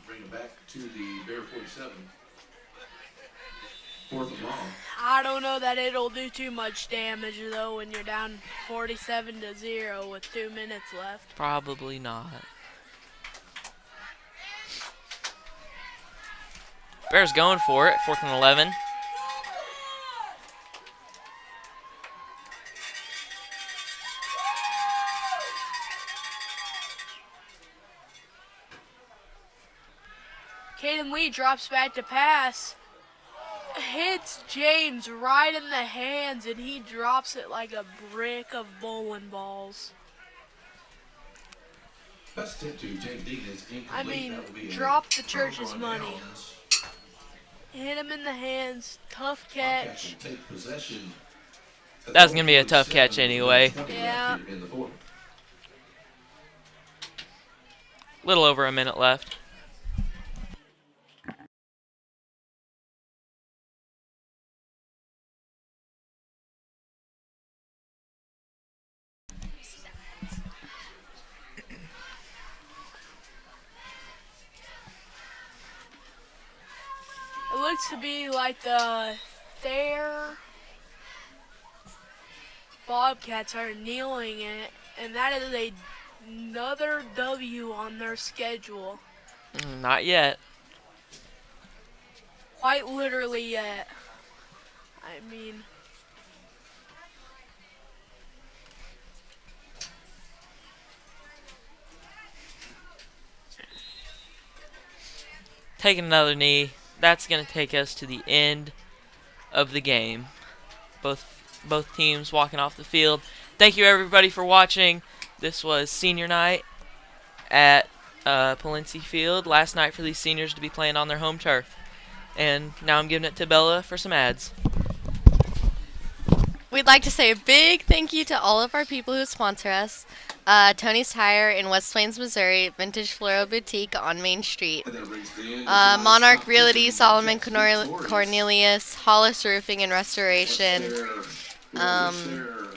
Bring it back to the Bear 47. Fourth and long. I don't know that it'll do too much damage though when you're down 47-0 with 2 minutes left. Probably not. Bears going for it. 4th and 11. Caden Lee drops back to pass. Hits James right in the hands, and he drops it like a brick of bowling balls. Pass attempt to James Deegan is incomplete. I mean, That will be a drop the turnover church's on money. downs. Hit him in the hands. Tough Bobcats catch. will take possession. That's gonna be a tough catch anyway. Yeah. In the fourth. Little over a minute left. It looks to be like the Thayer Bobcats are kneeling it, and that is another W on their schedule. Not yet. Quite literally yet. I mean, Taking another knee. That's going to take us to the end of the game. Both teams walking off the field. Thank you everybody for watching. This was senior night at Palencia Field. Last night for these seniors to be playing on their home turf. And now I'm giving it to Bella for some ads. We'd like to say a big thank you to all of our people who sponsor us. Tony's Tire in West Plains, Missouri, Vintage Floral Boutique on Main Street. Monarch Realty, Solomon Cornelius, Hollis Roofing and Restoration,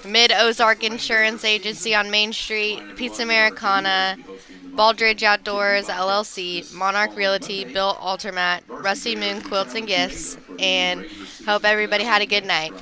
Mid-Ozark Insurance Agency on Main Street, Pizza Americana, Baldridge Outdoors, LLC, Monarch Realty, Bill Altermat, Rusty Moon Quilts and Gifts, and hope everybody had a good night.